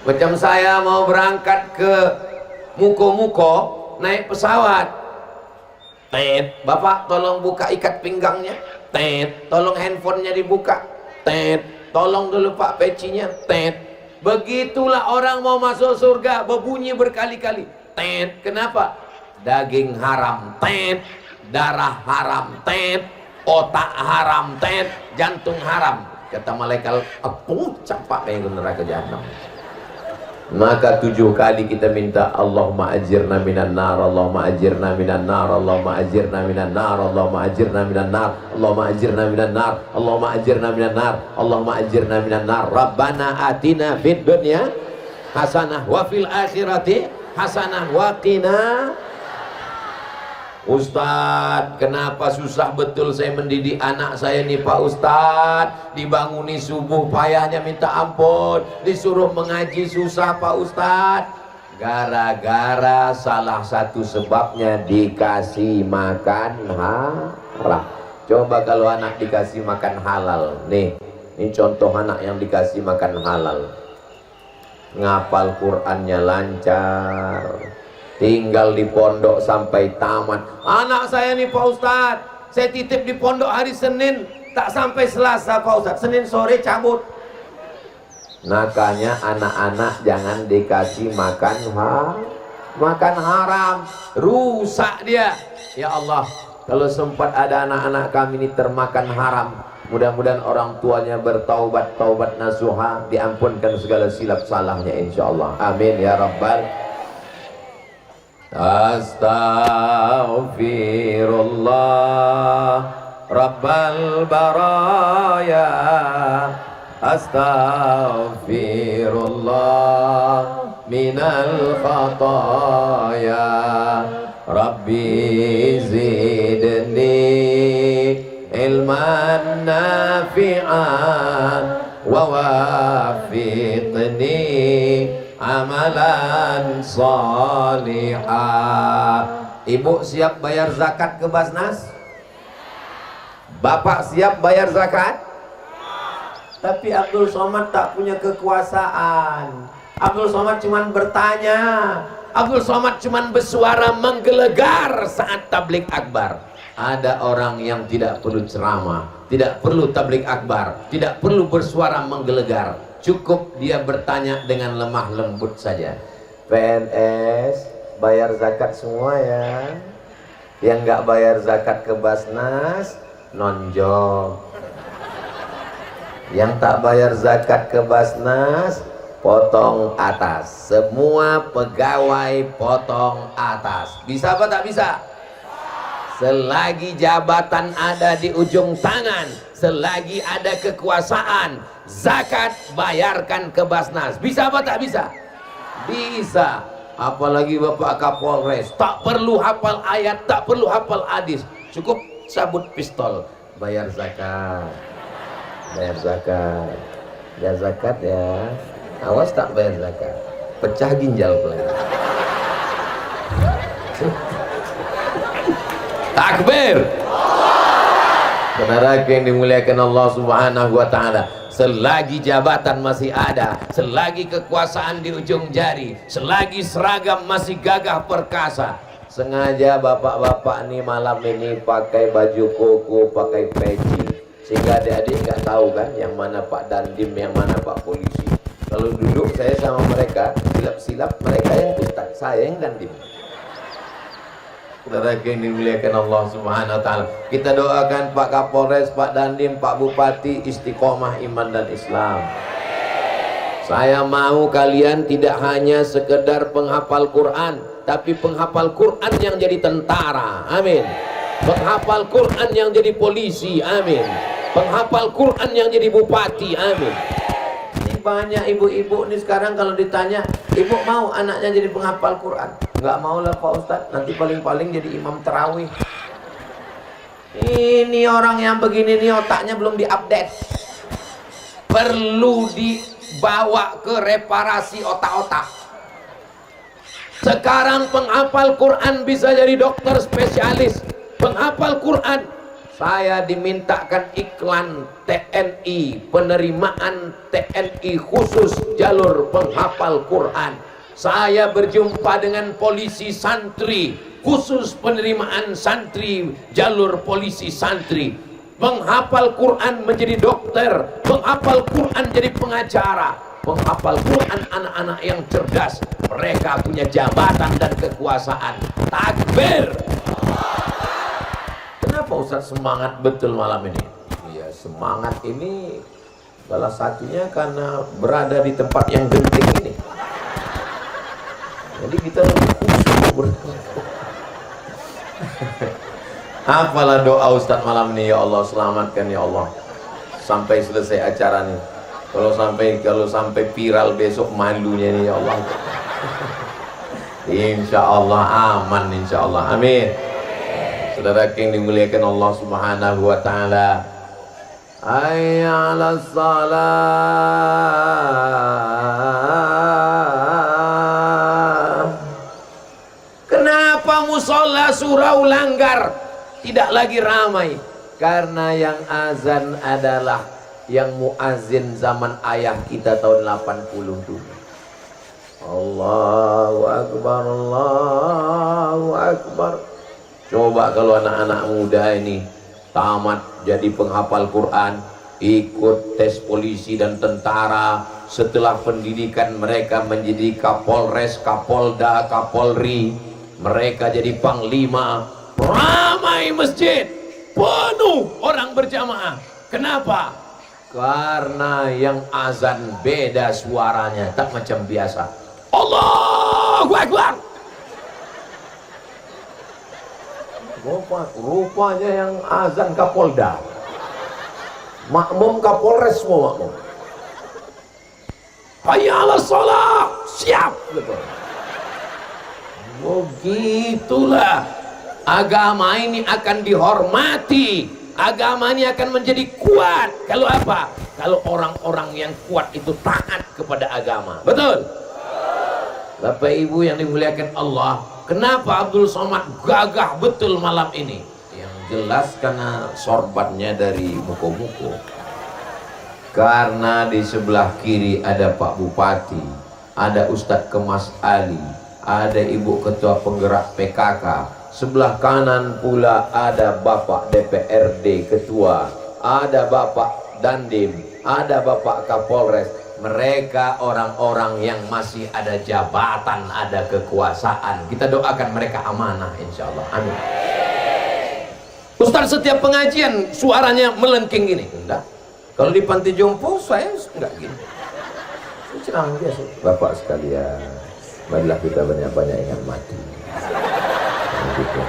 Speaker 1: Macam saya mau berangkat ke muko-muko, naik pesawat, tet, bapak tolong buka ikat pinggangnya, tet, tolong handphonenya dibuka, tet, tolong dulu pak pecinya, tet. Begitulah orang mau masuk surga, berbunyi berkali-kali, tet. Kenapa? Daging haram, tet, darah haram, tet, otak haram, tet, jantung haram. Kata malaikat, aku campak yang neraka jahanam. Maka 7 kali kita minta, Allahumma ajirna minan nar, Allahumma ajirna minan nar, Allahumma ajirna minan nar, Allahumma ajirna minan nar, Allahumma ajirna minan nar, Allahumma ajirna minan nar, Allahumma ajirna minan nar. Rabbana atina fid dunya hasanah wa fil akhirati hasanah wa qina. Ustadz, kenapa susah betul saya mendidik anak saya nih Pak Ustadz? Dibanguni subuh payahnya minta ampun, disuruh mengaji susah Pak Ustadz. Gara-gara salah satu sebabnya dikasih makan haram. Coba kalau anak dikasih makan halal. Nih, ini contoh anak yang dikasih makan halal. Ngapal Qur'annya lancar, tinggal di pondok sampai tamat. Anak saya nih Pak Ustadz, saya titip di pondok hari Senin, tak sampai Selasa Pak Ustadz, Senin sore cabut. Makanya anak-anak jangan dikasih makan haram, rusak dia. Ya Allah, kalau sempat ada anak-anak kami ini termakan haram, mudah-mudahan orang tuanya bertaubat, taubat nasuha, diampunkan segala silap salahnya insyaallah. Amin ya rabbal. Astaghfirullah rabbal baraya, astaghfirullah minal khataya, rabbi zidni ilman nafi'an wa wafiqni amalan salihah. Ibu siap bayar zakat ke Basnas? Bapak siap bayar zakat? Tapi Abdul Somad tak punya kekuasaan. Abdul Somad cuman bertanya, Abdul Somad cuman bersuara menggelegar saat tablik akbar. Ada orang yang tidak perlu ceramah, tidak perlu tablik akbar, tidak perlu bersuara menggelegar, cukup dia bertanya dengan lemah lembut saja. PNS bayar zakat semua ya, yang nggak bayar zakat ke Basnas nonjol, yang tak bayar zakat ke Basnas potong atas. Semua pegawai potong atas. Bisa apa tak bisa? Selagi jabatan ada di ujung tangan, selagi ada kekuasaan, zakat bayarkan ke Basnas. Bisa apa tak bisa? Bisa. Apalagi Bapak Kapolres, tak perlu hafal ayat, tak perlu hafal hadis, cukup sabut pistol, bayar zakat. Bayar zakat. Bayar zakat ya. Awas tak bayar zakat, pecah ginjal pelan. Takbir. Saudara yang dimuliakan Allah Subhanahu wa taala, selagi jabatan masih ada, selagi kekuasaan di ujung jari, selagi seragam masih gagah perkasa, sengaja bapak-bapak nih malam ini pakai baju koko, pakai peci, sehingga adik-adik nggak tahu kan yang mana Pak Dandim, yang mana Pak Polisi. Kalau duduk saya sama mereka, silap-silap mereka yang ustaz, saya yang Dandim. Saudara yang dimuliakan Allah Subhanahu wa taala, kita doakan Pak Kapolres, Pak Dandim, Pak Bupati istiqomah iman dan Islam. Saya mau kalian tidak hanya sekedar penghafal Quran, tapi penghafal Quran yang jadi tentara. Amin. Penghafal Quran yang jadi polisi. Amin. Penghafal Quran yang jadi bupati. Amin. Banyak ibu-ibu nih sekarang kalau ditanya, ibu mau anaknya jadi penghafal Quran? Nggak mau lah Pak Ustadz, nanti paling-paling jadi imam terawih. Ini orang yang begini nih otaknya belum diupdate, perlu dibawa ke reparasi otak-otak. Sekarang penghafal Quran bisa jadi dokter spesialis. Penghafal Quran, saya dimintakan iklan TNI, penerimaan TNI khusus jalur penghafal Quran. Saya berjumpa dengan polisi santri, khusus penerimaan santri, jalur polisi santri. Penghafal Quran menjadi dokter, penghafal Quran jadi pengacara, penghafal Quran anak-anak yang cerdas. Mereka punya jabatan dan kekuasaan. Takbir. Kenapa Ustaz semangat betul malam ini? Iya, semangat ini salah satunya karena berada di tempat yang genting ini. Jadi kita khusyuk. Apalah doa Ustaz malam ini, ya Allah selamatkan ya Allah sampai selesai acara nih. Kalau sampai viral besok malunya nih ya Allah. Insya Allah aman, insya Allah, amin. Saudara yang dimuliakan Allah Subhanahu wa taala. Hayya 'alas shalah. Kenapa musola surau Langgar tidak lagi ramai? Karena yang azan adalah yang muazin zaman ayah kita tahun 80 dulu. Allahu Akbar, Allahu Akbar. Coba kalau anak-anak muda ini tamat jadi penghafal Quran, ikut tes polisi dan tentara, setelah pendidikan mereka menjadi Kapolres, Kapolda, Kapolri, mereka jadi panglima, ramai masjid, penuh orang berjamaah. Kenapa? Karena yang azan beda suaranya, tak macam biasa. Allahu Akbar. Rupanya yang azan Kapolda, makmum Kapolres semua makmum. Hayya 'alas shalah, siap gitu. Begitulah agama ini akan dihormati, agama ini akan menjadi kuat. Kalau apa? Kalau orang-orang yang kuat itu taat kepada agama. Betul? Bapak Ibu yang dimuliakan Allah, kenapa Abdul Somad gagah betul malam ini? Yang jelas karena sorbatnya dari muko-muko. Karena di sebelah kiri ada Pak Bupati, ada Ustadz Kemas Ali, ada Ibu Ketua Penggerak PKK, sebelah kanan pula ada Bapak DPRD Ketua, ada Bapak Dandim, ada Bapak Kapolres. Mereka orang-orang yang masih ada jabatan, ada kekuasaan. Kita doakan mereka amanah insya Allah. Amin. Ustaz setiap pengajian suaranya melengking gini. Enggak. Kalau di panti jompo saya enggak gini. Ceramah biasa. Bapak sekalian, marilah kita banyak-banyak ingat mati. Begitu.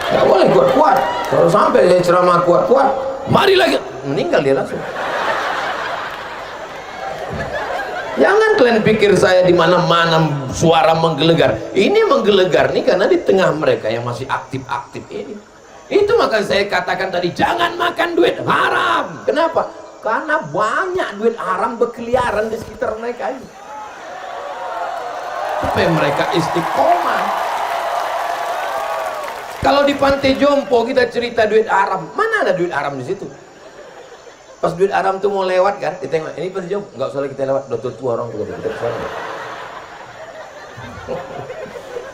Speaker 1: Gak boleh kuat-kuat. Kalau sampai dia ceramah kuat-kuat, mari lagi meninggal dia langsung. Jangan kalian pikir saya di mana-mana suara menggelegar. Ini menggelegar nih karena di tengah mereka yang masih aktif-aktif ini. Itu maka saya katakan tadi, jangan makan duit haram. Kenapa? Karena banyak duit haram berkeliaran di sekitar mereka ini. Supaya mereka istiqomah. Kalau di pantai jompo kita cerita duit haram, mana ada duit haram di situ? Pas duit haram tuh mau lewat kan, ditengok ini pantai jompo, nggak usah lagi kita lewat, udah tua orang juga kita kesana.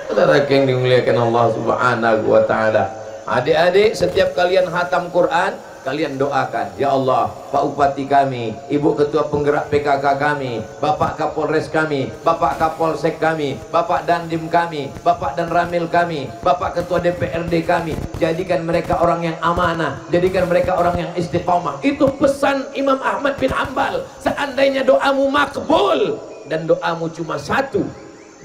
Speaker 1: Saudara yang dimuliakan Allah Subhanahu wa taala. Adik-adik, setiap kalian khatam Quran, kalian doakan, ya Allah, Pak Bupati kami, Ibu Ketua Penggerak PKK kami, Bapak Kapolres kami, Bapak Kapolsek kami, Bapak Dandim kami, Bapak dan Ramil kami, Bapak Ketua DPRD kami, jadikan mereka orang yang amanah, jadikan mereka orang yang istiqomah. Itu pesan Imam Ahmad bin Hanbal. Seandainya doamu makbul dan doamu cuma satu,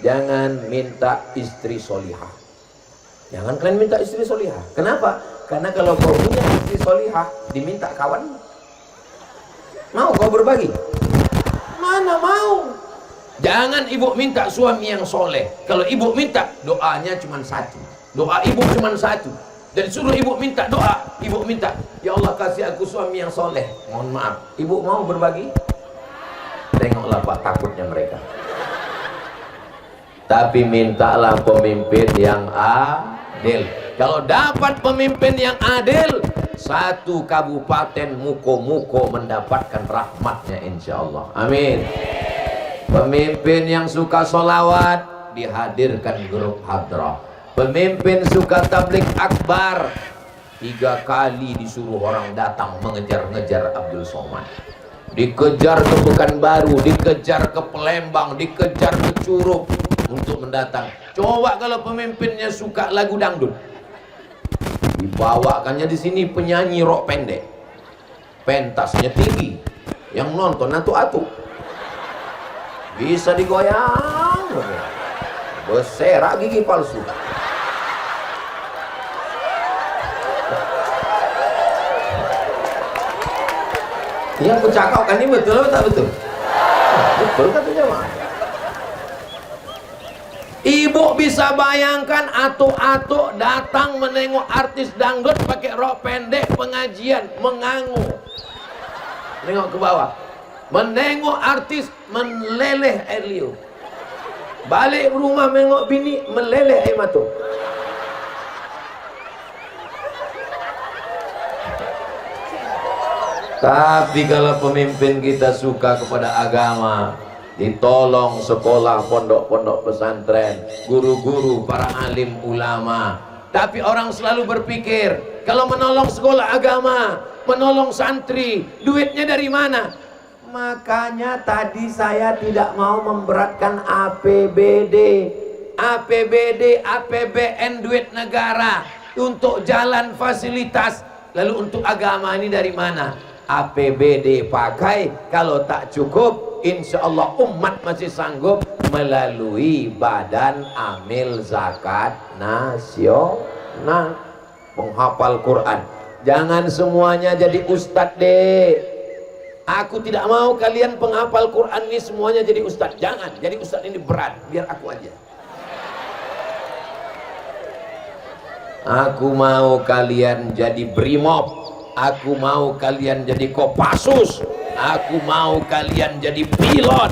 Speaker 1: jangan minta istri solihah. Jangan kalian minta istri solihah. Kenapa? Karena kalau kau punya istri solihah, diminta kawan, mau kau berbagi? Mana mau? Jangan ibu minta suami yang soleh. Kalau ibu minta, doanya cuma satu. Doa ibu cuma satu. Dan suruh ibu minta doa, ibu minta, ya Allah kasih aku suami yang soleh. Mohon maaf, ibu mau berbagi? Tengoklah Pak, takutnya mereka. Tapi mintalah pemimpin yang adil. Kalau dapat pemimpin yang adil, satu kabupaten muko-muko mendapatkan rahmatnya insya Allah. Amin. Pemimpin yang suka sholawat, dihadirkan grup hadrah. Pemimpin suka tablik akbar, 3 kali disuruh orang datang mengejar-ngejar Abdul Somad. Dikejar ke Pekanbaru, dikejar ke Palembang, dikejar ke Curug untuk mendatang. Coba kalau pemimpinnya suka lagu dangdut, dibawakannya di sini penyanyi rok pendek, pentasnya tinggi, yang nonton atu-atu, bisa digoyang, berserak gigi palsu. Yang kucakap kan ini betul atau tak betul? Betul kata jamaah. Ibu bisa bayangkan atuk-atuk datang menengok artis dangdut pakai rok pendek pengajian, mengangu, nengok ke bawah, menengok artis meleleh air liur, balik rumah menengok bini meleleh air mata. Tapi kalau pemimpin kita suka kepada agama, ditolong sekolah, pondok-pondok pesantren, guru-guru, para alim ulama. Tapi orang selalu berpikir, kalau menolong sekolah agama, menolong santri, duitnya dari mana? Makanya tadi saya tidak mau memberatkan APBD, APBN duit negara untuk jalan fasilitas. Lalu untuk agama ini dari mana? APBD pakai, kalau tak cukup insya Allah umat masih sanggup melalui Badan Amil Zakat Nasional. Penghafal Quran, jangan semuanya jadi ustadz deh. Aku tidak mau kalian penghafal Quran ini semuanya jadi ustadz. Jangan, jadi ustadz ini berat, biar aku aja. Aku mau kalian jadi brimob, aku mau kalian jadi Kopassus, aku mau kalian jadi pilot.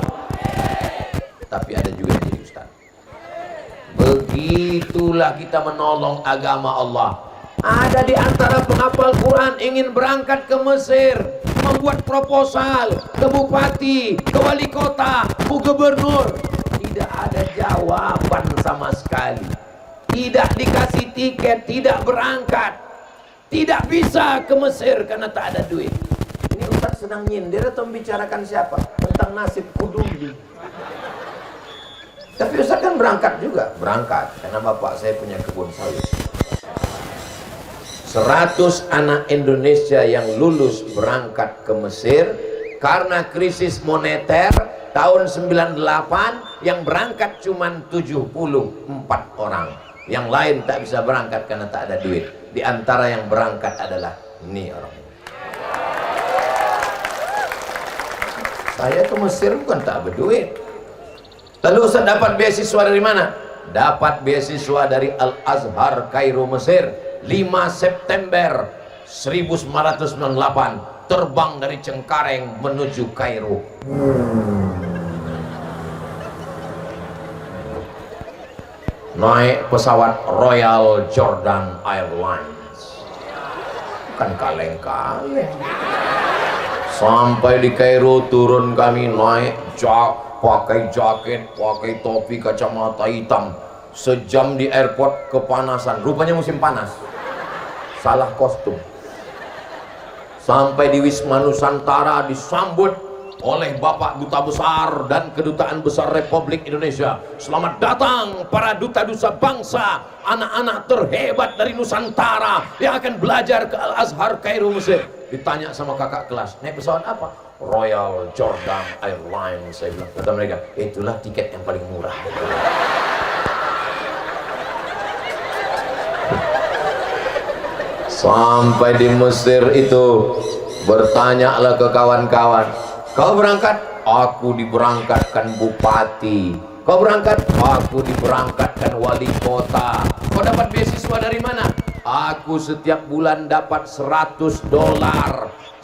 Speaker 1: Tapi ada juga yang jadi ustaz. Begitulah kita menolong agama Allah. Ada di antara penghafal Quran ingin berangkat ke Mesir, membuat proposal ke bupati, ke wali kota, ke gubernur. Tidak ada jawaban sama sekali. Tidak dikasih tiket, tidak berangkat, tidak bisa ke Mesir karena tak ada duit. Ini Ustaz sedang nyindir atau membicarakan siapa? Tentang nasib Kuduli. Tapi Ustaz kan berangkat juga, berangkat karena bapak saya punya kebun sawit. 100 anak Indonesia yang lulus berangkat ke Mesir karena krisis moneter tahun 98, yang berangkat cuma 74 orang. Yang lain tak bisa berangkat karena tak ada duit. Di antara yang berangkat adalah ini orang. Saya ke Mesir bukan tak berduit. Lalu Ustaz dapat beasiswa dari mana? Dapat beasiswa dari Al-Azhar Kairo Mesir. 5 September 1998 terbang dari Cengkareng menuju Kairo. Naik pesawat Royal Jordan Airlines, bukan kaleng-kaleng. Sampai di Kairo turun kami naik pakai jaket, pakai topi, kacamata hitam. Sejam di airport kepanasan, rupanya musim panas, salah kostum. Sampai di Wisma Nusantara disambut oleh Bapak Duta Besar dan Kedutaan Besar Republik Indonesia. Selamat datang para duta-duta bangsa, anak-anak terhebat dari Nusantara yang akan belajar ke Al-Azhar Kairo Mesir. Ditanya sama kakak kelas, naik pesawat apa? Royal Jordan Airlines. Saya bilang, kata mereka, itulah tiket yang paling murah. Sampai di Mesir itu bertanyalah ke kawan-kawan, kau berangkat? Aku diberangkatkan bupati. Kau berangkat? Aku diberangkatkan wali kota. Kau dapat beasiswa dari mana? Aku setiap bulan dapat $100.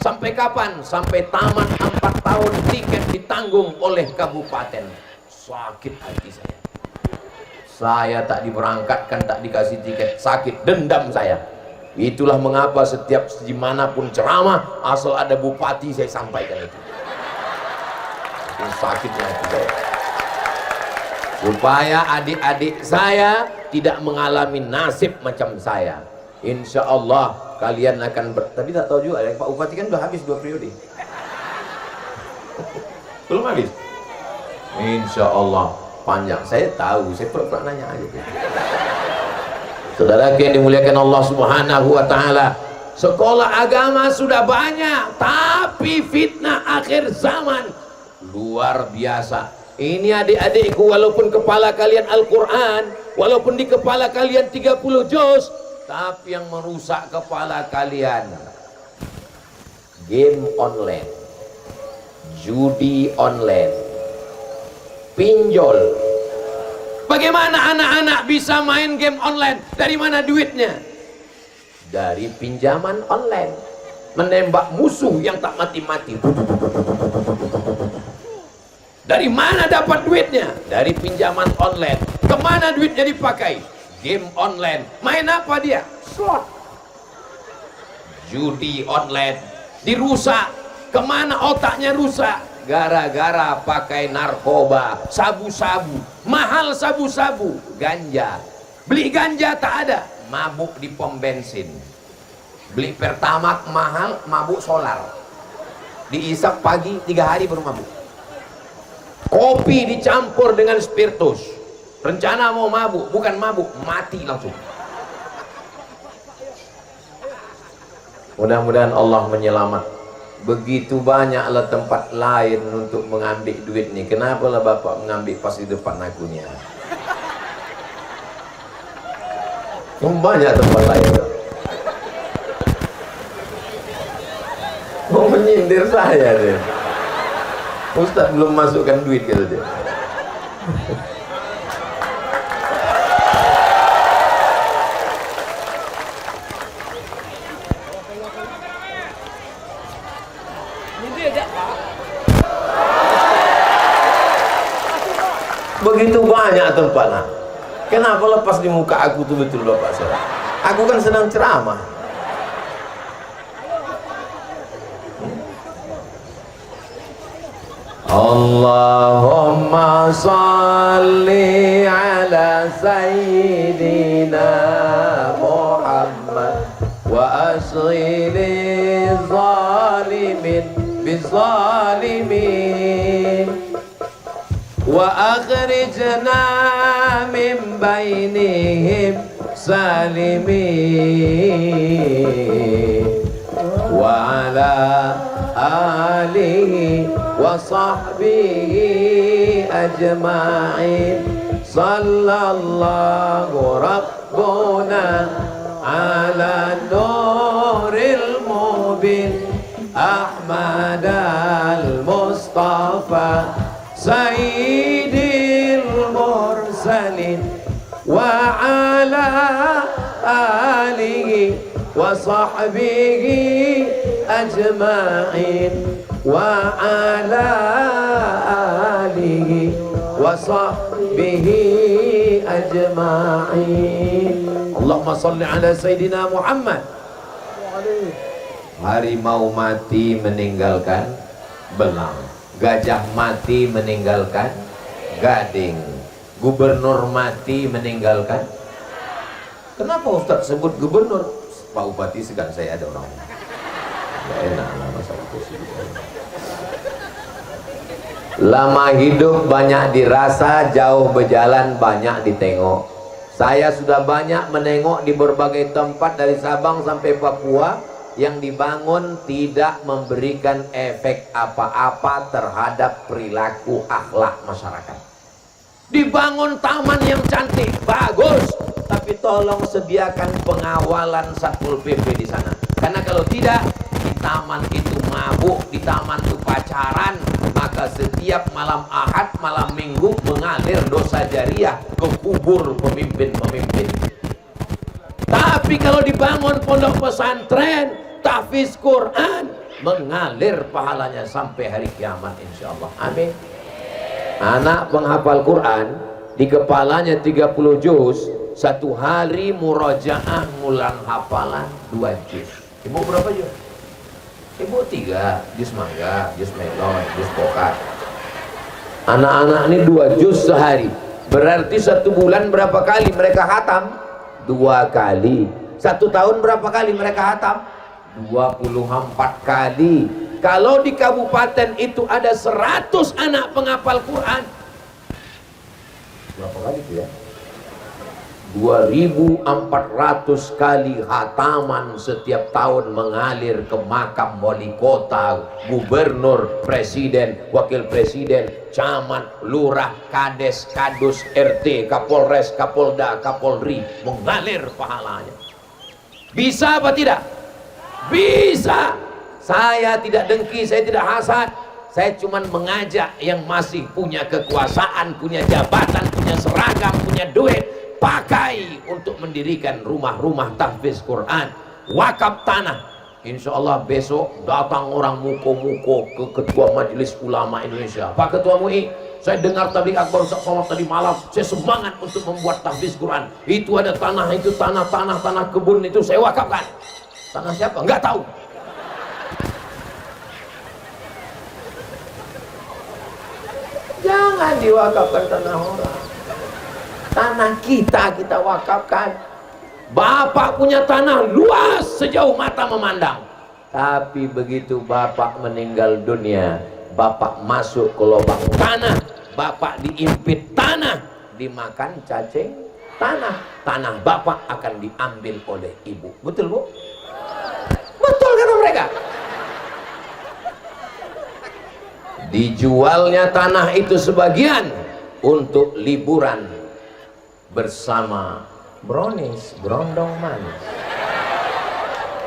Speaker 1: Sampai kapan? Sampai tamat 4 tahun, tiket ditanggung oleh kabupaten. Sakit hati saya. Saya tak diberangkatkan, tak dikasih tiket, sakit, dendam saya. Itulah mengapa setiap dimanapun ceramah, asal ada bupati saya sampaikan itu. Ini sakitnya itu saya. Supaya adik-adik saya tidak mengalami nasib macam saya. Insya Allah kalian akan tapi tak tahu juga, Pak Bupati kan udah habis 2 periode. Belum habis. Insya Allah panjang. Saya tahu, saya pernah nanya aja. Saudara yang dimuliakan Allah Subhanahu wa Ta'ala, sekolah agama sudah banyak, tapi fitnah akhir zaman luar biasa. Ini adik-adikku, walaupun kepala kalian Al-Quran, walaupun di kepala kalian 30 juz, tapi yang merusak kepala kalian game online, judi online, pinjol. Bagaimana anak-anak bisa main game online? Dari mana duitnya? Dari pinjaman online. Menembak musuh yang tak mati-mati. Dari mana dapat duitnya? Dari pinjaman online. Kemana duitnya dipakai? Game online. Main apa dia? Slot. Judi online. Dirusak. Kemana otaknya rusak? Gara-gara pakai narkoba, sabu-sabu. Mahal sabu-sabu, ganja. Beli ganja tak ada, mabuk di pom bensin. Beli Pertamax mahal, mabuk solar. Diisap pagi, 3 hari baru mabuk. Kopi dicampur dengan spiritus. Rencana mau mabuk, bukan mabuk, mati langsung. Mudah-mudahan Allah menyelamat. Begitu banyaklah tempat lain untuk mengambil duit nih. Kenapa lah Bapak mengambil pas di depan akunya? Banyak tempat lain. Mau menyindir saya deh. Ustaz belum masukkan duit kata dia. Begitu banyak tempatnya. Kenapa lepas di muka aku tuh betul Bapak saya? Aku kan sedang ceramah. Allahumma salli ala sayyidina Muhammad wa asghili zalimin bizalimin wa akhrijna min bainihim salimin wa ala alihi wa sahbihi ajma'in sallallahu rabbuna ala nuril mubin Ahmad al-Mustafa Sayyidil Mursalin wa ala alihi wa sahbihi ajma'in wa ala alihi wa sahbihi ajma'in. Allahumma salli ala Sayyidina Muhammad. Harimau mati meninggalkan belang, gajah mati meninggalkan gading, gubernur mati meninggalkan. Kenapa Ustaz sebut gubernur? Pak Bupati segan saya ada orang. Gak enak lah masalah itu. Lama hidup banyak dirasa, jauh berjalan banyak ditengok. Saya sudah banyak menengok di berbagai tempat dari Sabang sampai Papua yang dibangun tidak memberikan efek apa-apa terhadap perilaku akhlak masyarakat. Dibangun taman yang cantik, bagus, tapi tolong sediakan pengawalan Satpol PP di sana. Karena kalau tidak, di taman itu mabuk, di taman itu pacaran, maka setiap malam Ahad, malam Minggu mengalir dosa jariah ke kubur pemimpin-pemimpin. Tapi kalau dibangun pondok pesantren, tahfiz Quran, mengalir pahalanya sampai hari kiamat insyaallah. Amin. Anak penghafal Quran di kepalanya 30 juz, satu hari murojaah ngulang hafalan 2 juz. Ibu berapa juz? Ibu 3 juz mangga, juz melon, juz pokat. Anak-anak ini 2 juz sehari. Berarti 1 bulan berapa kali mereka khatam? 2 kali. 1 tahun berapa kali mereka khatam? 24 kali. Kalau di kabupaten itu ada 100 anak penghafal Quran, berapa kali itu ya? 2400 kali khataman setiap tahun mengalir ke makam wali kota, gubernur, presiden, wakil presiden, camat, lurah, kades, kadus, RT, kapolres, kapolda, kapolri, mengalir pahalanya. Bisa apa tidak? Bisa. Saya tidak dengki, saya tidak hasad. Saya cuman mengajak yang masih punya kekuasaan, punya jabatan, punya seragam, punya duit, pakai untuk mendirikan rumah-rumah tahfiz Quran, wakaf tanah. Insya Allah besok datang orang muko-muko ke Ketua Majelis Ulama Indonesia. Pak Ketua MUI, saya dengar tabligh akbar Ustaz Somad tadi malam, saya semangat untuk membuat tahfiz Quran. Itu ada tanah, itu tanah kebun itu saya wakafkan. Tanah siapa? Enggak tahu. Jangan diwakafkan tanah orang. Tanah kita wakafkan. Bapak punya tanah luas sejauh mata memandang. Tapi begitu Bapak meninggal dunia, Bapak masuk ke lubang tanah, Bapak diimpit tanah, dimakan cacing tanah. Tanah Bapak akan diambil oleh ibu. Betul, Bu? Betul kata mereka. Dijualnya tanah itu sebagian untuk liburan bersama brownies, berondong manis.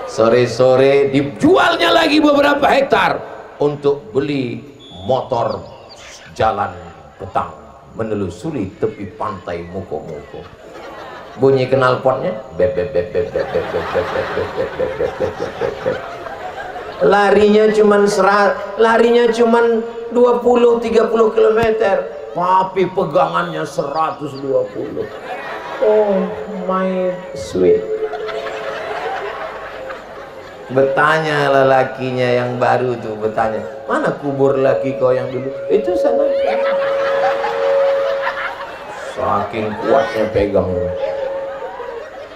Speaker 1: Sore-sore dijualnya lagi beberapa hektar untuk beli motor jalan petang menelusuri tepi pantai muko-muko. Bunyi knalpotnya bep bep bep bep bep bep bep bep bep bep bep bep bep bep bep. Larinya cuman 20-30 km, tapi pegangannya 120. Oh my sweet. Bertanya lelakinya yang baru tuh, bertanya, mana kubur laki kau yang dulu? Itu sana. Saking kuatnya pegang.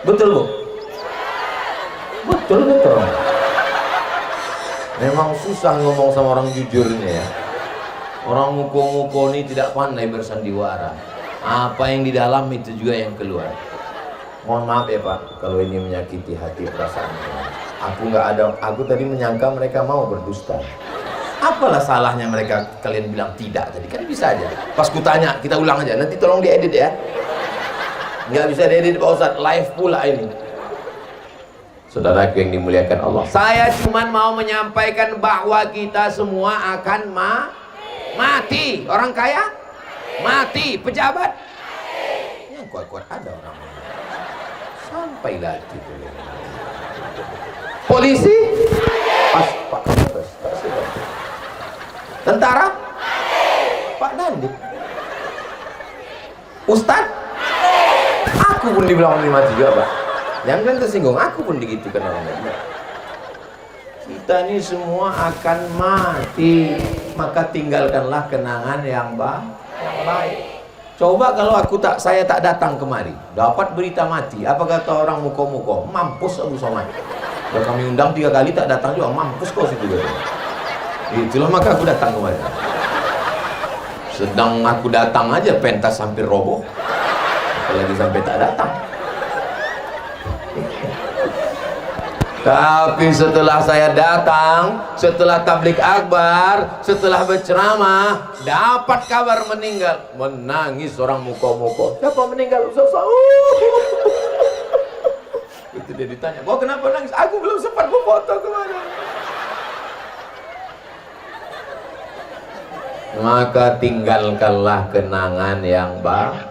Speaker 1: Betul, Bu? Betul. Memang susah ngomong sama orang jujurnya ya. Orang muko-muko ini tidak pandai bersandiwara. Apa yang di dalam itu juga yang keluar. Mohon maaf ya Pak, kalau ini menyakiti hati perasaan. Aku tadi menyangka mereka mau berdusta. Apalah salahnya mereka kalian bilang tidak tadi? Kan bisa aja. Pas kutanya, kita ulang aja. Nanti tolong diedit ya. Nggak bisa diedit Pak Ustadz, live pula ini. Saudaraku yang dimuliakan Allah, saya cuma mau menyampaikan bahwa kita semua akan mati. Orang kaya mati, pejabat yang kuat-kuat ada orang sampai lagi. Polisi Pak tentara Pak Dandik, Ustadz, aku pun dibilang mati juga Pak. Jangan tersinggung, aku pun digitukan orang lain. Kita ini semua akan mati, maka tinggalkanlah kenangan yang baik. Coba kalau saya tak datang kemari, dapat berita mati, apa kata orang muko-muko? Mampus Abu Somad. Kalau kami undang 3 kali tak datang juga, mampus kau situ. Itulah maka aku datang kemari. Sedang aku datang aja pentas hampir roboh, apalagi sampai tak datang. Tapi setelah saya datang, setelah tabligh akbar, setelah berceramah, dapat kabar meninggal, menangis orang muko-muko. Siapa meninggal? Itu dia ditanya, kok kenapa nangis? Aku belum sempat memfoto kemarin. Maka tinggalkanlah kenangan yang baik.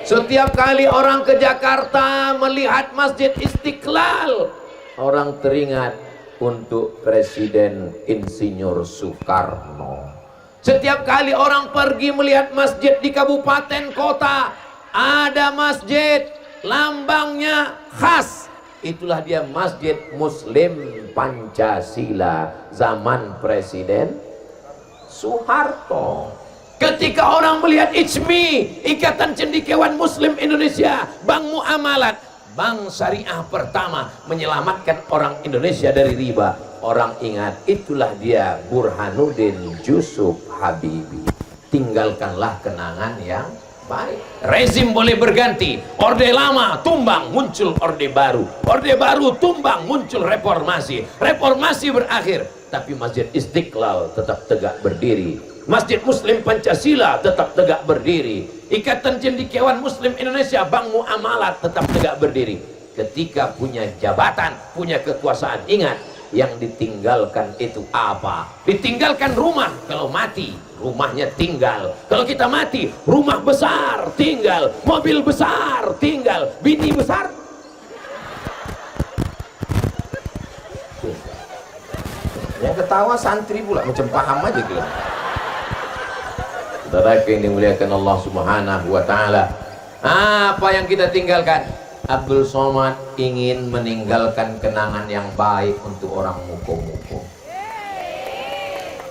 Speaker 1: Setiap kali orang ke Jakarta melihat Masjid Istiqlal, orang teringat untuk Presiden Insinyur Soekarno. Setiap kali orang pergi melihat masjid di kabupaten kota, ada masjid, lambangnya khas. Itulah dia Masjid Muslim Pancasila zaman Presiden Soeharto. Ketika orang melihat ICMI, Ikatan Cendekiawan Muslim Indonesia, Bank Muamalat, bank syariah pertama menyelamatkan orang Indonesia dari riba, orang ingat itulah dia Burhanuddin Yusuf Habibie. Tinggalkanlah kenangan yang baik. Rezim boleh berganti, orde lama tumbang, muncul orde baru, orde baru tumbang, muncul reformasi, reformasi berakhir, tapi Masjid Istiqlal tetap tegak berdiri, Masjid Muslim Pancasila tetap tegak berdiri, Ikatan Cendekiawan Muslim Indonesia, Bank Muamalat tetap tegak berdiri. Ketika punya jabatan, punya kekuasaan, ingat Yang ditinggalkan itu apa? Ditinggalkan rumah. Kalau mati, rumahnya tinggal. Kalau kita mati, rumah besar tinggal, mobil besar tinggal, bini besar. Yang ketawa santri pula, macam paham aja gitu. Saudara yang dimuliakan Allah Subhanahu wa taala. Apa yang kita tinggalkan? Abdul Somad ingin meninggalkan kenangan yang baik untuk orang muko-muko.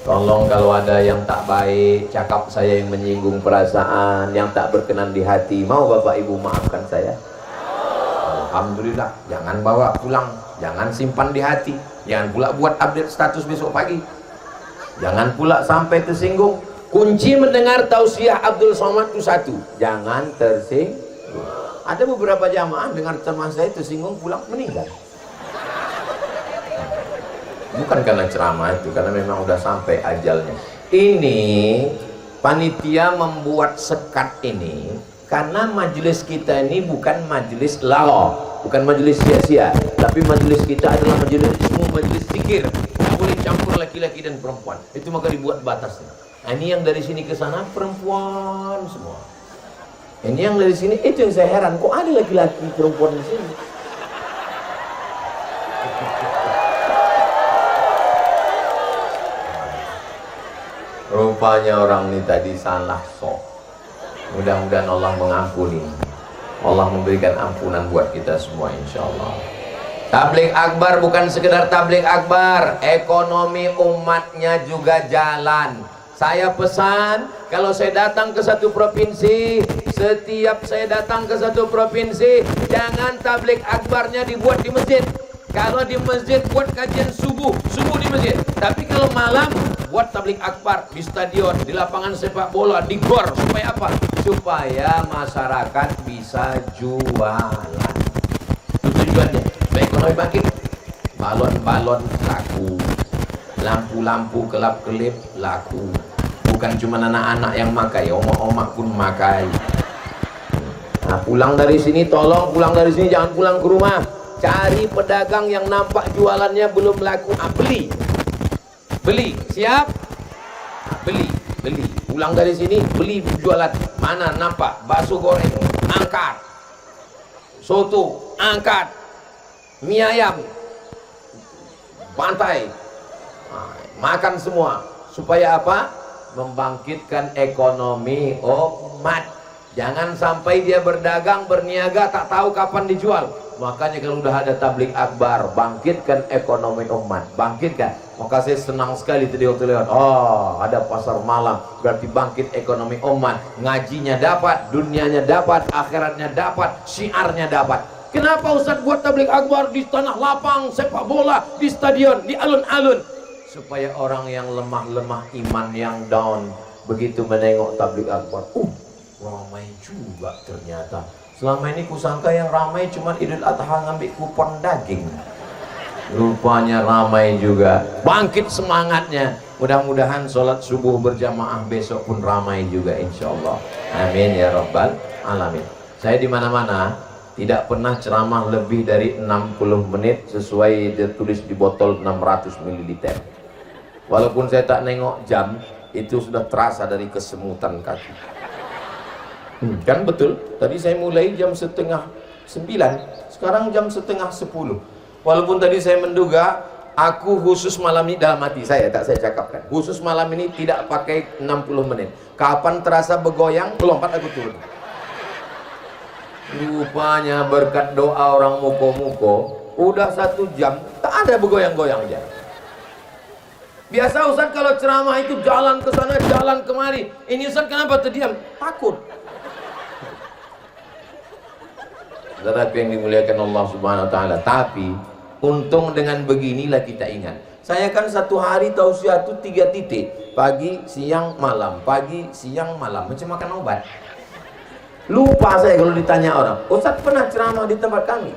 Speaker 1: Tolong kalau ada yang tak baik, cakap saya yang menyinggung perasaan, yang tak berkenan di hati, mau Bapak Ibu maafkan saya? Alhamdulillah. Jangan bawa pulang, jangan simpan di hati, jangan pula buat update status besok pagi, jangan pula sampai tersinggung. Kunci mendengar tausiah Abdul Somad itu satu, jangan tersinggung. Ada beberapa jamaah dengar ceramah saya tersinggung, pulang meninggal. Bukan karena ceramah itu, karena memang udah sampai ajalnya. Ini panitia membuat sekat ini karena majelis kita ini bukan majelis lawa, bukan majelis sia-sia, tapi majelis kita adalah majelis ilmu, majelis zikir. Tidak boleh campur laki-laki dan perempuan. Itu maka dibuat batasnya. Nah, ini yang dari sini ke sana perempuan semua. Ini yang dari sini, itu yang saya heran, kok ada laki-laki perempuan di sini? Rupanya orang ini tadi salah sok. Mudah-mudahan Allah mengampuni, Allah memberikan ampunan buat kita semua insyaallah. Tabligh akbar bukan sekedar tabligh akbar, ekonomi umatnya juga jalan. Saya pesan, kalau saya datang ke satu provinsi, setiap saya datang ke satu provinsi, jangan tabligh akbarnya dibuat di masjid. Kalau di masjid buat kajian subuh di masjid. Tapi kalau malam buat tabligh akbar di stadion, di lapangan sepak bola, di gor. Supaya apa? Supaya masyarakat bisa jualan. Itu tujuannya. Supaya ekonomi bangkit. Balon-balon laku, lampu-lampu kelap-kelip laku. Bukan cuma anak-anak yang makai, omak-omak pun makai. Nah, pulang dari sini, tolong pulang dari sini jangan pulang ke rumah. Cari pedagang yang nampak jualannya belum laku, beli, siap? Beli. Pulang dari sini, beli jualan. Mana nampak bakso goreng, angkat. Soto, angkat. Mie ayam, bantai. Nah, makan semua. Supaya apa? Membangkitkan ekonomi umat. Jangan sampai dia berdagang, berniaga, tak tahu kapan dijual. Makanya kalau udah ada tabligh akbar, bangkitkan ekonomi umat, bangkitkan. Maka saya senang sekali tadi waktu lewat, oh ada pasar malam, berarti bangkit ekonomi umat. Ngajinya dapat, dunianya dapat, akhiratnya dapat, syiarnya dapat. Kenapa Ustaz buat tabligh akbar di tanah lapang, sepak bola, di stadion, di alun-alun? Supaya orang yang lemah-lemah iman, yang down, begitu menengok tabligh akbar, ramai juga ternyata. Selama ini kusangka yang ramai cuma Idul Adha ngambil kupon daging. Rupanya ramai juga. Bangkit semangatnya. Mudah-mudahan sholat subuh berjamaah besok pun ramai juga insyaallah. Amin ya rabbal alamin. Saya di mana-mana tidak pernah ceramah lebih dari 60 menit sesuai ditulis di botol 600 ml. Walaupun saya tak nengok jam, itu sudah terasa dari kesemutan kaki. Kan betul, tadi saya mulai jam 8:30, sekarang jam 9:30. Walaupun tadi saya menduga, aku khusus malam ini dalam hati saya, tak saya cakapkan, khusus malam ini tidak pakai 60 menit. Kapan terasa bergoyang, lompat aku turun. Rupanya berkat doa orang muko-muko, udah 1 jam, tak ada bergoyang-goyang aja. Biasa Ustaz kalau ceramah itu jalan ke sana, jalan kemari. Ini Ustaz kenapa terdiam? Takut. Saudara yang dimuliakan Allah Subhanahu wa taala. Tapi untung dengan beginilah kita ingat. Saya kan satu hari tausiah itu 3 titik. Pagi, siang, malam. Pagi, siang, malam. Macam makan obat. Lupa saya kalau ditanya orang, Ustaz pernah ceramah di tempat kami?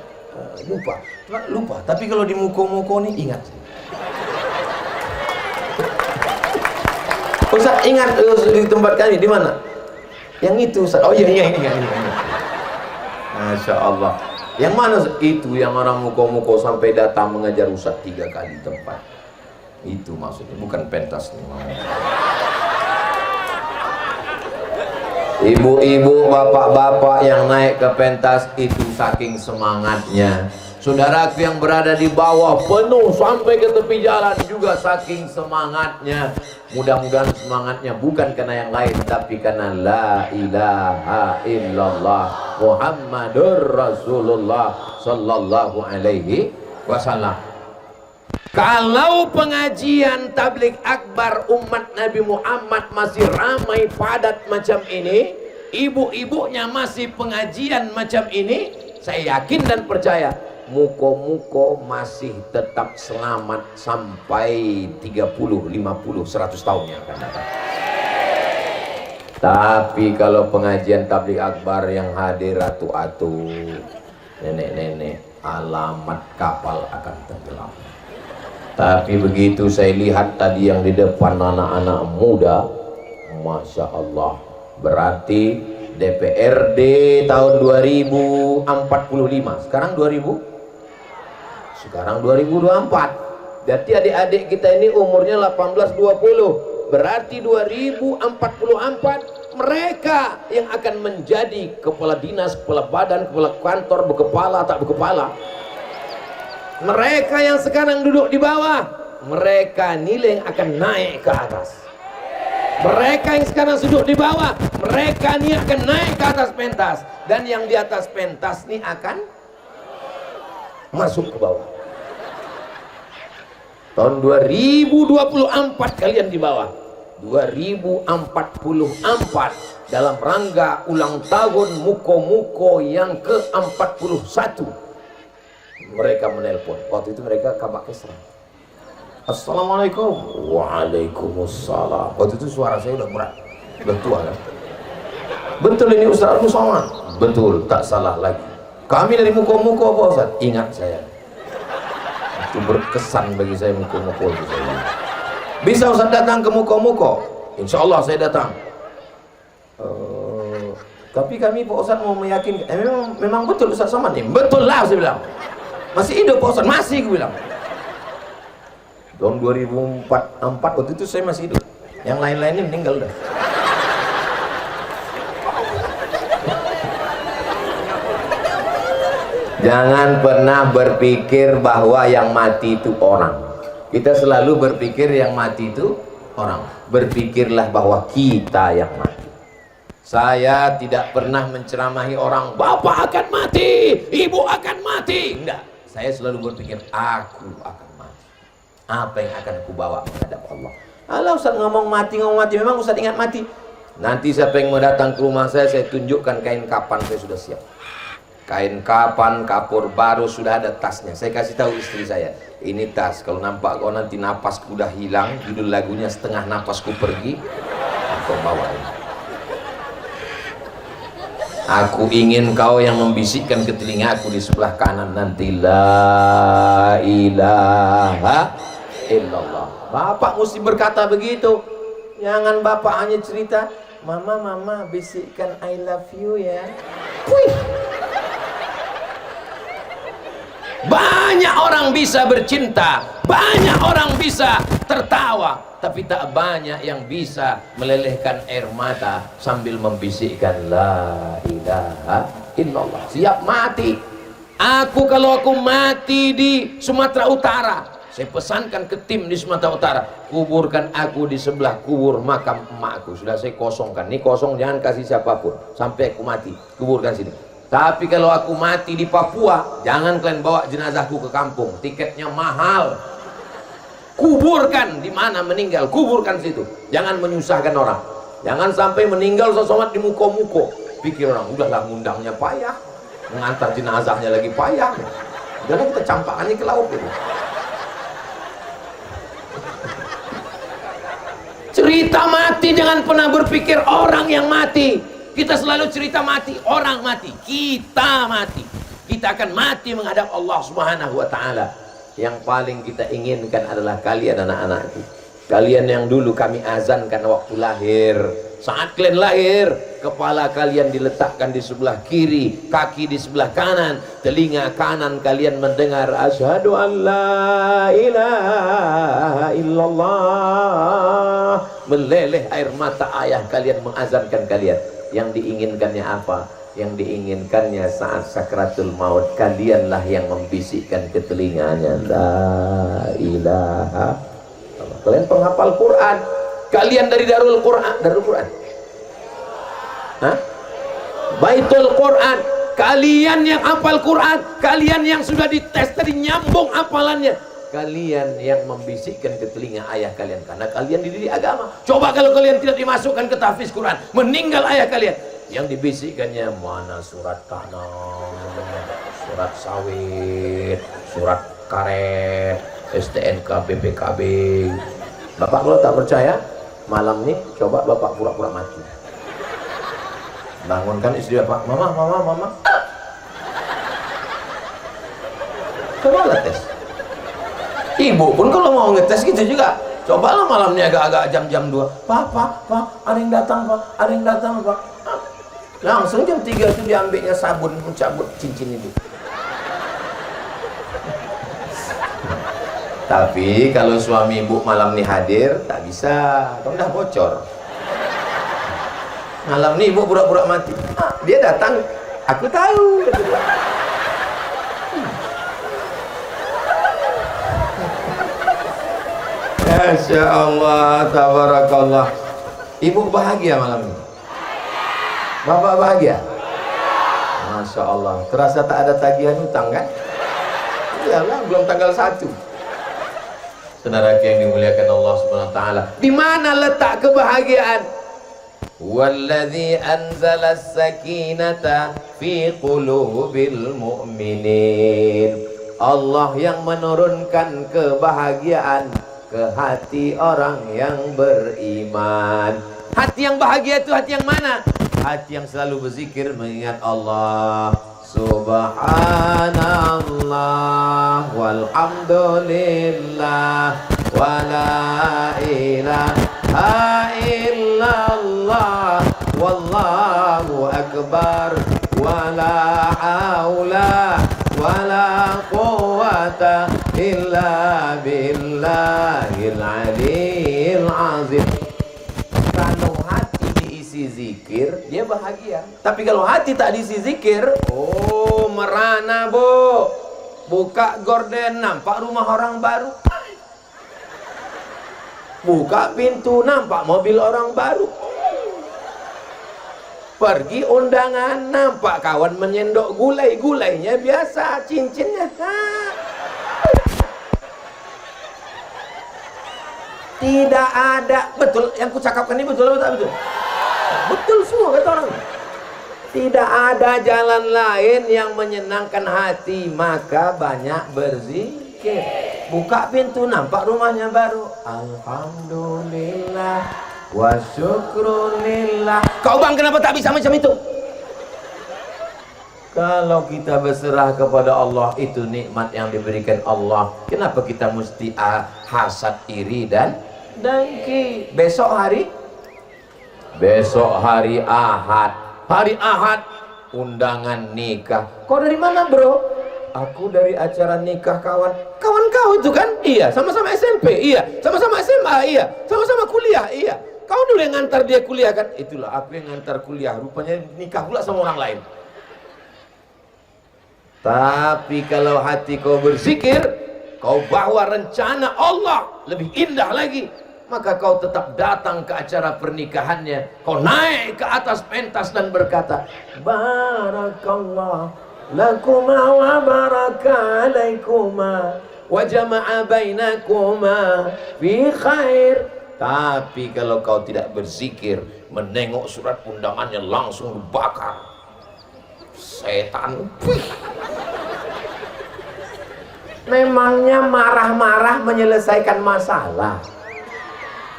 Speaker 1: Lupa. Tapi kalau di muko-muko ini ingat. Ustaz ingat di tempat kami di mana? Yang itu Ustaz. Oh iya ini. Masya Allah. Yang mana? Itu yang orang muko-muko sampai datang mengajar Ustaz 3 kali tempat. Itu maksudnya, bukan pentas nih. Ibu-ibu, bapak-bapak yang naik ke pentas itu saking semangatnya. Saudaraku yang berada di bawah penuh sampai ke tepi jalan juga saking semangatnya. Mudah-mudahan semangatnya bukan karena yang lain, tapi karena la ilaha illallah Muhammadur Rasulullah sallallahu alaihi wasallam. Kalau pengajian tabligh akbar umat Nabi Muhammad masih ramai padat macam ini, ibu-ibunya masih pengajian macam ini, saya yakin dan percaya muko-muko masih tetap selamat sampai 30, 50, 100 tahun yang akan datang. Tapi kalau pengajian tabligh akbar yang hadir atu-atu, nenek-nenek, alamat kapal akan tenggelam. Tapi begitu saya lihat tadi yang di depan anak-anak muda, Masya Allah, berarti DPRD tahun 2045, sekarang 2024. Berarti adik-adik kita ini umurnya 18-20, berarti 2044 mereka yang akan menjadi kepala dinas, kepala badan, kepala kantor, berkepala tak berkepala. Mereka yang sekarang duduk di bawah, mereka nilai yang akan naik ke atas. Mereka yang sekarang duduk di bawah, mereka ini akan naik ke atas pentas. Dan yang di atas pentas ini akan masuk ke bawah. Tahun 2024 kalian di bawah. 2044 dalam rangka ulang tahun muko-muko yang ke-41. Mereka menelpon. Waktu itu mereka kabak kesra. Assalamualaikum. Waalaikumsalam. Waktu itu suara saya udah berat, udah tua kan. Betul ini Ustaz Abu Somad? Betul, tak salah lagi. Kami dari muko-muko Pak Ustaz. Ingat saya. Itu berkesan bagi saya muko-muko itu. Bisa Ustaz datang ke muko-muko? Insya Allah saya datang. Tapi kami Pak Ustaz mau meyakinkan. Memang betul Ustaz Somad nih. Betul lah saya bilang. Masih hidup Pak Ustaz, masih gue bilang. Tahun 2004 waktu itu saya masih hidup. Yang lain-lainnya meninggal dah. Jangan pernah berpikir bahwa yang mati itu orang. Kita selalu berpikir yang mati itu orang. Berpikirlah bahwa kita yang mati. Saya tidak pernah menceramahi orang, bapak akan mati, ibu akan mati. Enggak. Saya selalu berpikir, aku akan mati. Apa yang akan aku bawa menghadap Allah? Allah Ustaz ngomong mati, memang Ustaz ingat mati. Nanti siapa yang mau datang ke rumah saya tunjukkan kain kapan saya sudah siap. Kain kapan, kapur baru, sudah ada tasnya. Saya kasih tahu istri saya, ini tas, kalau nampak kau nanti napasku udah hilang, judul lagunya setengah napasku pergi, kau bawa ini. Aku ingin kau yang membisikkan ke telingaku di sebelah kanan nanti, la ilaha illallah. Bapak mesti berkata begitu. Jangan bapak hanya cerita, mama bisikkan I love you ya. Wih. Banyak orang bisa bercinta, banyak orang bisa tertawa, tapi tak banyak yang bisa melelehkan air mata sambil membisikkan la ilaha illallah. Siap mati. Kalau aku mati di Sumatera Utara, saya pesankan ke tim di Sumatera Utara, kuburkan aku di sebelah kubur makam emakku. Sudah saya kosongkan. Ini kosong, jangan kasih siapapun sampai aku mati. Kuburkan sini. Tapi kalau aku mati di Papua, jangan kalian bawa jenazahku ke kampung. Tiketnya mahal. Kuburkan di mana meninggal, kuburkan situ. Jangan menyusahkan orang. Jangan sampai meninggal sesomat di muko-muko. Pikir orang, udahlah ngundangnya payah, mengantar jenazahnya lagi payah. Udahlah kita campakannya ke laut gitu. Cerita mati, jangan pernah berpikir orang yang mati. Kita selalu cerita mati, orang mati, kita mati. Kita akan mati menghadap Allah Subhanahu wa taala. Yang paling kita inginkan adalah kalian anak-anakku. Kalian yang dulu kami azankan waktu lahir, Saat kalian lahir, kepala kalian diletakkan di sebelah kiri, kaki di sebelah kanan, telinga kanan kalian mendengar asyhadu an la ilaha illallah. Meleleh air mata ayah kalian mengazankan kalian. Yang diinginkannya apa? Yang diinginkannya saat sakratul maut, kalianlah yang membisikkan ke telinganya la ilaha. Kalian penghafal Quran, kalian dari Darul Quran, Hah? Baitul Quran, kalian yang hafal Quran, kalian yang sudah dites tadi nyambung hafalannya, kalian yang membisikkan ke telinga ayah kalian karena kalian dididik agama. Coba kalau kalian tidak dimasukkan ke tahfiz Quran, meninggal ayah kalian, yang dibisikkannya mana surat tanah, surat sawit, surat karet, STNK, BPKB. Bapak kalau tak percaya, malam ini coba bapak pura-pura mati. Bangunkan istri bapak, mama. Cobalah tes. Ibu pun kalau mau ngetes gitu juga. Cobalah malamnya agak-agak jam-jam 2. Pak, ada yang datang pak. Langsung jam 3 itu diambilnya sabun mencabut cincin itu. Tapi kalau suami ibu malam nih hadir, tak bisa, kau udah bocor. Malam nih ibu pura-pura mati. Dia datang, aku tahu. Masya Allah, tabarakallah. Ibu bahagia malam ini? Bapak bahagia? Masya Allah. Terasa tak ada tagihan hutang kan? Iyalah, belum tanggal 1. Saudara yang dimuliakan Allah Subhanahu wa taala, di mana letak kebahagiaan? Walladzi anzala as-sakinata fi qulubil mu'minin. Allah yang menurunkan kebahagiaan ke hati orang yang beriman. Hati yang bahagia itu hati yang mana? Hati yang selalu berzikir mengingat Allah. Subhanallah walhamdulillah wala ilaha illallah wallahu akbar wala haula wala quwwata illa billahil aliyil azim. Kalau hati diisi zikir, dia bahagia. Tapi kalau hati tak diisi zikir, oh merana bu. Buka gorden nampak rumah orang baru. Buka pintu nampak mobil orang baru. Pergi undangan nampak kawan menyendok gulai. Gulainya biasa, cincinnya tidak ada. Betul yang kucakapkan ini, betul atau tak betul? Betul semua kata orang. Tidak ada jalan lain yang menyenangkan hati, maka banyak berzikir. Buka pintu nampak rumahnya baru. Alhamdulillah wa syukrulillah. Kau bang kenapa tak bisa macam itu? Kalau kita berserah kepada Allah, itu nikmat yang diberikan Allah. Kenapa kita mesti hasad, iri dan dengki? Besok hari Ahad. Hari Ahad undangan nikah. Kau dari mana bro? Aku dari acara nikah kawan. Kawan kau itu kan? Iya. Sama-sama SMP? Iya. Sama-sama SMA? Iya. Sama-sama kuliah? Iya. Kau dulu yang ngantar dia kuliah kan? Itulah aku yang ngantar kuliah. Rupanya nikah pula sama orang lain. Tapi kalau hati kau berzikir, kau bawa rencana Allah lebih indah lagi, maka kau tetap datang ke acara pernikahannya. Kau naik ke atas pentas dan berkata, Barakallah lakuma wa baraka alaikuma wa jama'a bainakuma fi khair. Tapi kalau kau tidak berzikir, menengok surat undangannya langsung dibakar. Setan. Memangnya marah-marah menyelesaikan masalah?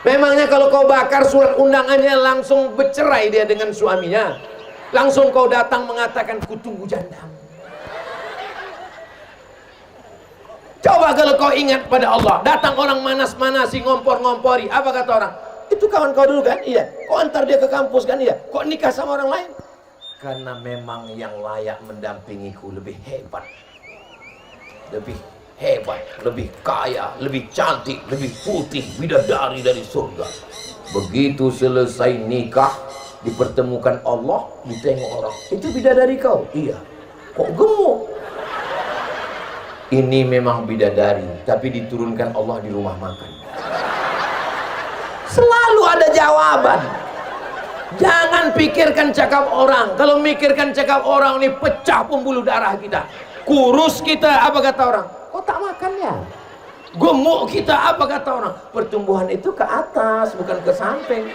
Speaker 1: Memangnya kalau kau bakar surat undangannya langsung bercerai dia dengan suaminya? Langsung kau datang mengatakan kutunggu jandamu. Coba kalau kau ingat pada Allah, datang orang manas-manasi, ngompor-ngompori, apa kata orang? Itu kawan kau dulu kan? Iya. Kok antar dia ke kampus kan? Iya. Kok nikah sama orang lain? Karena memang yang layak mendampingiku lebih hebat. Lebih hebat, lebih kaya, lebih cantik, lebih putih, bidadari dari surga. Begitu selesai nikah, dipertemukan Allah, ditengok orang. Itu bidadari kau? Iya. Kok gemuk? Ini memang bidadari, tapi diturunkan Allah di rumah makan. Selalu ada jawaban. Jangan pikirkan cakap orang. Kalau mikirkan cakap orang ini pecah pembuluh darah kita. Kurus kita, apa kata orang? Kok tak makan ya? Gemuk kita, apa kata orang? Pertumbuhan itu ke atas, bukan ke samping.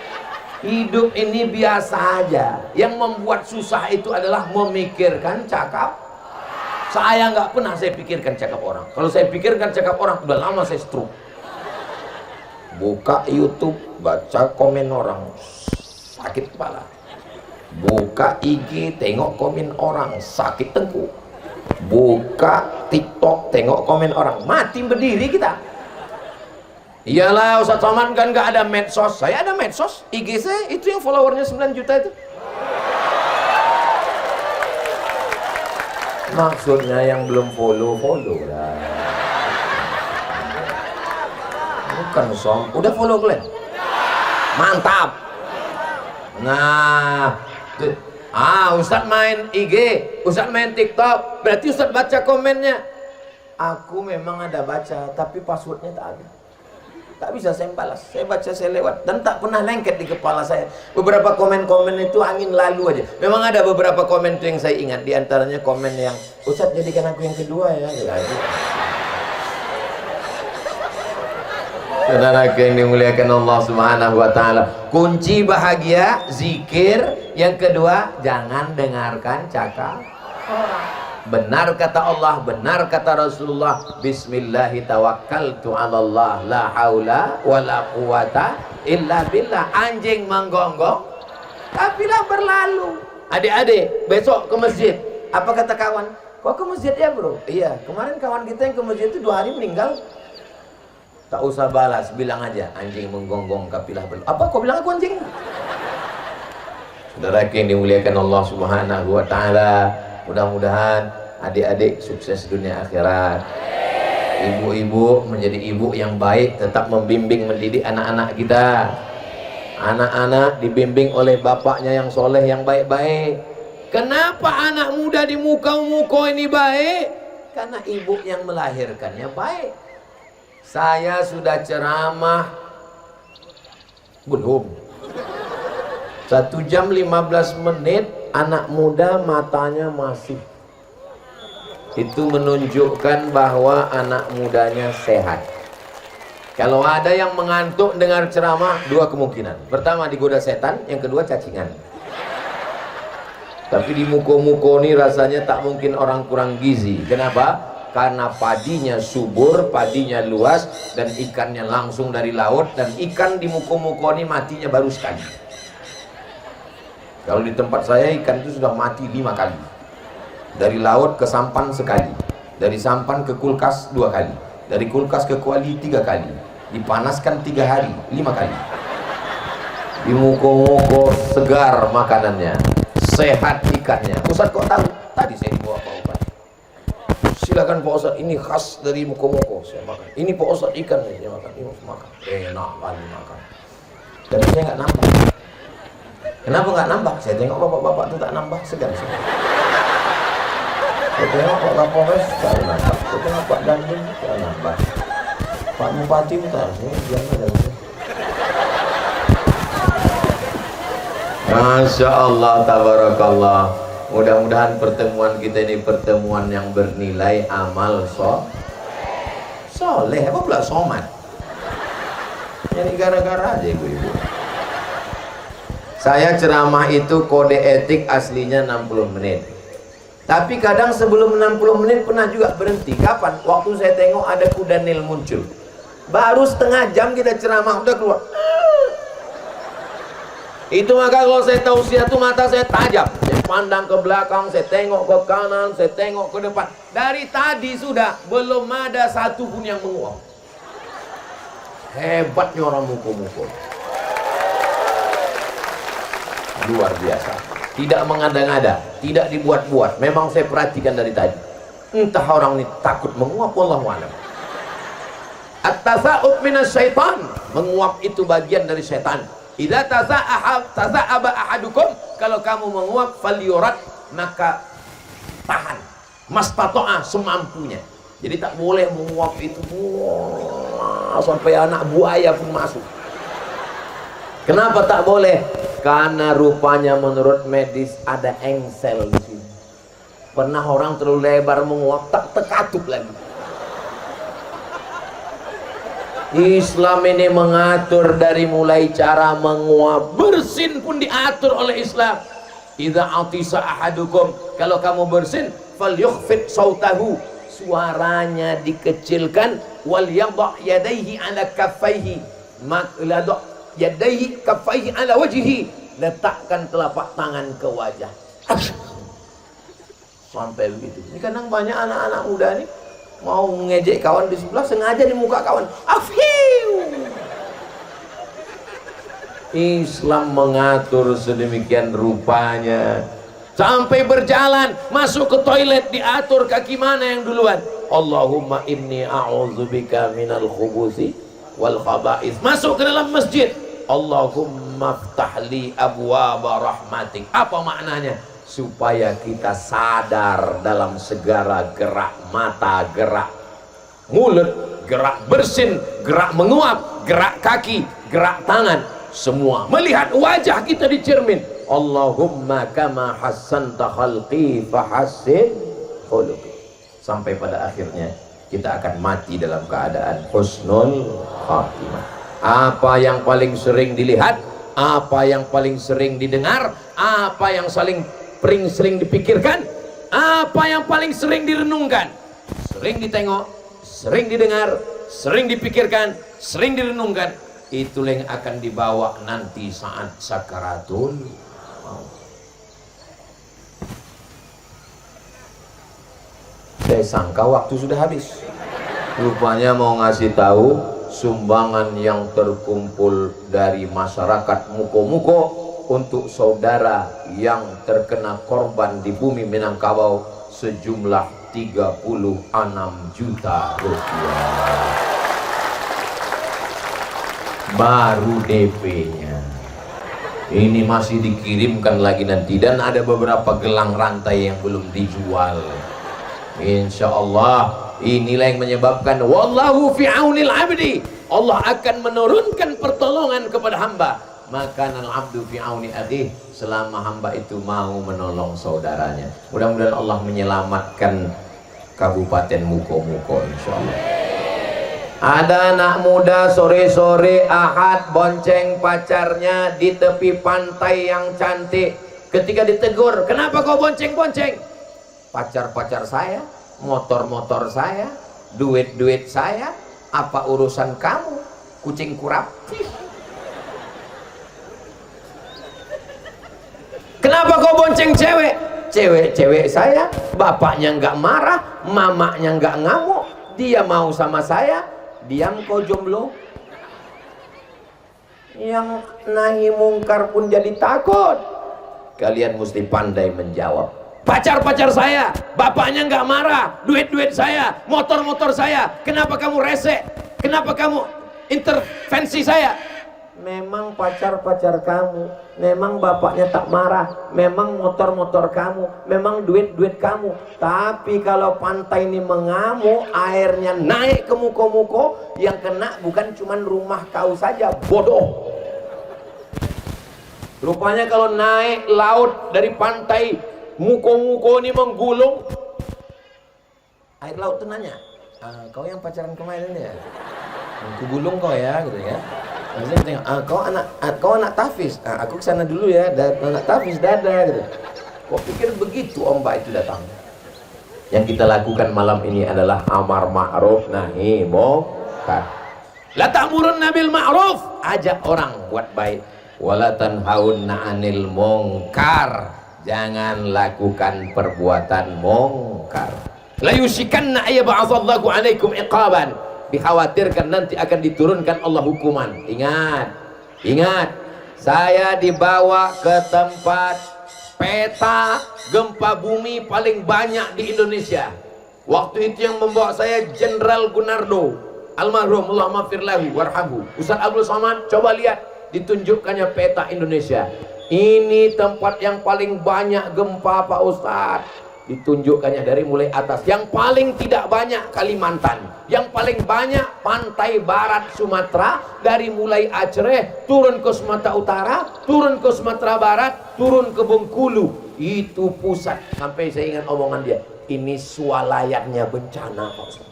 Speaker 1: Hidup ini biasa aja. Yang membuat susah itu adalah memikirkan cakap. Saya nggak pernah saya pikirkan cakap orang. Kalau saya pikirkan cakap orang, udah lama saya stroke. Buka YouTube, baca komen orang, sakit kepala. Buka IG, tengok komen orang, sakit tengkuk. Buka TikTok, tengok komen orang, mati berdiri kita. Iyalah Ustaz Somad kan nggak ada medsos. Saya ada medsos, IG saya itu yang followernya 9 juta itu. Maksudnya yang belum follow lah. Bukan Som, udah follow kalian? Mantap. Nah, Ustaz main IG, Ustaz main TikTok, berarti Ustaz baca komennya. Aku memang ada baca, tapi passwordnya tak ada. Tak bisa saya balas, saya baca, saya lewat, dan tak pernah lengket di kepala saya. Beberapa komen-komen itu angin lalu aja. Memang ada beberapa komen itu yang saya ingat, di antaranya komen yang, Ustaz jadikan aku yang kedua ya. Saudara yang dimuliakan Allah Subhanahu wa taala, kunci bahagia zikir. Yang kedua, jangan dengarkan cakap orang. Benar kata Allah, benar kata Rasulullah, bismillahi tawakkaltu 'alallah, la haula wala quwata illa billah. Anjing menggonggong, kafilah berlalu. Adik-adik, besok ke masjid. Apa kata kawan? Kok ke masjid ya, Bro? Iya, kemarin kawan kita yang ke masjid itu 2 hari meninggal. Tak usah balas, bilang aja anjing menggonggong kafilah berlalu. Apa kau bilang aku anjing? Saudara yang dimuliakan Allah Subhanahu wa taala, mudah-mudahan adik-adik sukses dunia akhirat. Ibu-ibu menjadi ibu yang baik, tetap membimbing mendidik anak-anak kita. Anak-anak dibimbing oleh bapaknya yang soleh, yang baik-baik. Kenapa anak muda di muka-muka ini baik? Karena ibu yang melahirkannya baik. Saya sudah ceramah belum 1 jam 15 menit, anak muda matanya masih. Itu menunjukkan bahwa anak mudanya sehat. Kalau ada yang mengantuk dengar ceramah, 2 kemungkinan. Pertama digoda setan, yang kedua cacingan. Tapi di muko-muko ini rasanya tak mungkin orang kurang gizi. Kenapa? Karena padinya subur, padinya luas, dan ikannya langsung dari laut. Dan ikan di muko-muko ini matinya baru sekali. Kalau di tempat saya ikan itu sudah mati 5 kali. Dari laut ke sampan sekali, dari sampan ke kulkas 2 kali, dari kulkas ke kuali 3 kali, dipanaskan 3 hari 5 kali. Di muko-muko segar makanannya, sehat ikannya. Ustaz kok tahu? Tadi saya dibawa Pak Ustaz. Silakan Pak Ustaz, ini khas dari muko-muko saya makan. Ini Pak Ustaz ikan saya makan, ini makan. Enak kali makan. Tapi saya nggak nambah. Kenapa nggak nambah? Saya tengok bapak-bapak itu tak nambah, segan. Saya tengok Pak Kapolres tak nambah. Saya tengok Pak Dandim tak nambah. Pak Bupati tak, jangan ada. Masya Allah, tabarakallah. Mudah-mudahan pertemuan kita ini pertemuan yang bernilai amal soleh. Apa pula somat? Jadi gara-gara aja ibu-ibu. Saya ceramah itu kode etik aslinya 60 menit. Tapi kadang sebelum 60 menit pernah juga berhenti. Kapan? Waktu saya tengok ada kuda Nil muncul. Baru setengah jam kita ceramah udah keluar. Itu maka kalau saya tausiah itu mata saya tajam. Saya pandang ke belakang, saya tengok ke kanan, saya tengok ke depan. Dari tadi sudah belum ada satu pun yang menguap. Hebatnya orang muko-muko. Luar biasa. Tidak mengada-ngada, tidak dibuat-buat. Memang saya perhatikan dari tadi. Entah orang ini takut menguap, wallahu a'lam. At-tasa'ub minas syaitan. Menguap itu bagian dari syaitan. Idza tasa'aba ahadukum, kalau kamu menguap falyurat, maka tahan. Mastata'a, semampunya. Jadi tak boleh menguap itu sampai anak buaya pun masuk. Kenapa tak boleh? Karena rupanya menurut medis ada engsel di sini. Pernah orang terlalu lebar menguap, tak terkatup lagi. Islam ini mengatur dari mulai cara menguap, bersin pun diatur oleh Islam. Idza atisa ahadukum, kalau kamu bersin, falyukhfid sautahu, suaranya dikecilkan, wal yadha yadayhi ala kaffaihi, yadayhi kaffaihi ala wajhihi, letakkan telapak tangan ke wajah. Sampai begitu. Ini kadang banyak anak-anak muda nih mau mengejek kawan di sebelah, sengaja di muka kawan. Afhiu. Islam mengatur sedemikian rupanya. Sampai berjalan, masuk ke toilet diatur kaki mana yang duluan. Allahumma inni a'udzubika minal khubusi wal khaba'is. Masuk ke dalam masjid. Allahumma ftahli abwaaba rahmatik. Apa maknanya? Supaya kita sadar dalam segala gerak mata, gerak mulut, gerak bersin, gerak menguap, gerak kaki, gerak tangan, semua melihat wajah kita di cermin. Allahumma kama hassanta khalqi fahassin khuluqi. Sampai pada akhirnya kita akan mati dalam keadaan husnul khatimah. Apa yang paling sering dilihat, apa yang paling sering didengar, apa yang sering dipikirkan, apa yang paling sering direnungkan, sering ditengok, sering didengar, sering dipikirkan, sering direnungkan, itulah yang akan dibawa nanti saat sakaratul maut. Saya sangka waktu sudah habis, rupanya mau ngasih tahu sumbangan yang terkumpul dari masyarakat Muko-Muko untuk saudara yang terkena korban di bumi Minangkabau sejumlah 36 juta rupiah. Baru DP-nya. Ini masih dikirimkan lagi nanti, dan ada beberapa gelang rantai yang belum dijual. Insya Allah inilah yang menyebabkan wallahu fi aunil abdi, Allah akan menurunkan pertolongan kepada hamba. Maka al-abdu fi auni akhih, selama hamba itu mau menolong saudaranya. Mudah-mudahan Allah menyelamatkan Kabupaten Muko-Muko insyaallah. Ada anak muda sore-sore Ahad bonceng pacarnya di tepi pantai yang cantik. Ketika ditegur, "Kenapa kau bonceng-bonceng?" "Pacar-pacar saya, motor-motor saya, duit-duit saya, apa urusan kamu, kucing kurap?" "Kenapa kau bonceng cewek?" "Cewek-cewek saya, bapaknya nggak marah, mamanya nggak ngamuk, dia mau sama saya." "Diam kau jomblo." Yang nahi mungkar pun jadi takut. Kalian mesti pandai menjawab. "Pacar-pacar saya, bapaknya nggak marah, duit-duit saya, motor-motor saya, kenapa kamu rese? Kenapa kamu intervensi saya?" Memang pacar-pacar kamu, memang bapaknya tak marah, memang motor-motor kamu, memang duit-duit kamu. Tapi kalau pantai ini mengamuk, airnya naik ke Muko-Muko, yang kena bukan cuma rumah kau saja, bodoh. Rupanya kalau naik laut dari pantai Muko-Muko ini menggulung, air laut tuh nanya, "Kau yang pacaran kemarin ya? Aku gulung kau ya," gitu ya. Maksudnya kau anak Tafiz, aku kesana dulu ya, anak Tafiz dada gitu. Kau pikir begitu ombak itu datang? Yang kita lakukan malam ini adalah amar ma'ruf nahi munkar. La ta'murunna bil ma'ruf, ajak orang buat baik. Wala tanhaunna 'anil munkar, jangan lakukan perbuatan munkar. La yusikanna ayyab'atsallahu 'alaikum iqaban, dikhawatirkan nanti akan diturunkan Allah hukuman. Ingat, ingat, Saya dibawa ke tempat peta gempa bumi paling banyak di Indonesia. Waktu itu yang membawa saya Jenderal Gunardo, almarhum, Allah maghfir lahu warhamhu. Ustaz Abdul Somad, coba lihat, ditunjukkannya peta Indonesia. Ini tempat yang paling banyak gempa Pak Ustaz. Ditunjukkannya dari mulai atas. Yang paling tidak banyak Kalimantan, yang paling banyak pantai barat Sumatera, dari mulai Aceh turun ke Sumatera Utara, turun ke Sumatera Barat, turun ke Bengkulu. Itu pusat. Sampai saya ingat omongan dia, ini swalayannya bencana Pak Ustaz.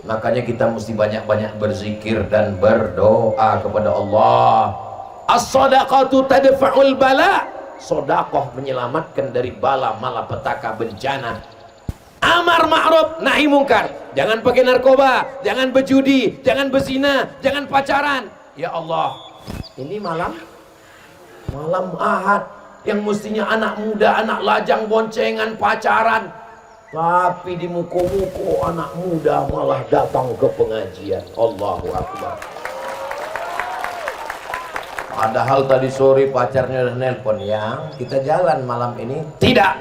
Speaker 1: Makanya kita mesti banyak-banyak berzikir dan berdoa kepada Allah. As-sadaqatu tadfa'ul bala. Sodakoh menyelamatkan dari bala malapetaka bencana. Amar ma'ruf nahi mungkar. Jangan pakai narkoba, jangan berjudi, jangan berzina, jangan pacaran. Ya Allah, ini malam Ahad yang mestinya anak muda, anak lajang boncengan pacaran, tapi di muko-muko anak muda malah datang ke pengajian. Allahu Akbar. Padahal tadi sore pacarnya udah nelpon, yang kita jalan malam ini. Tidak.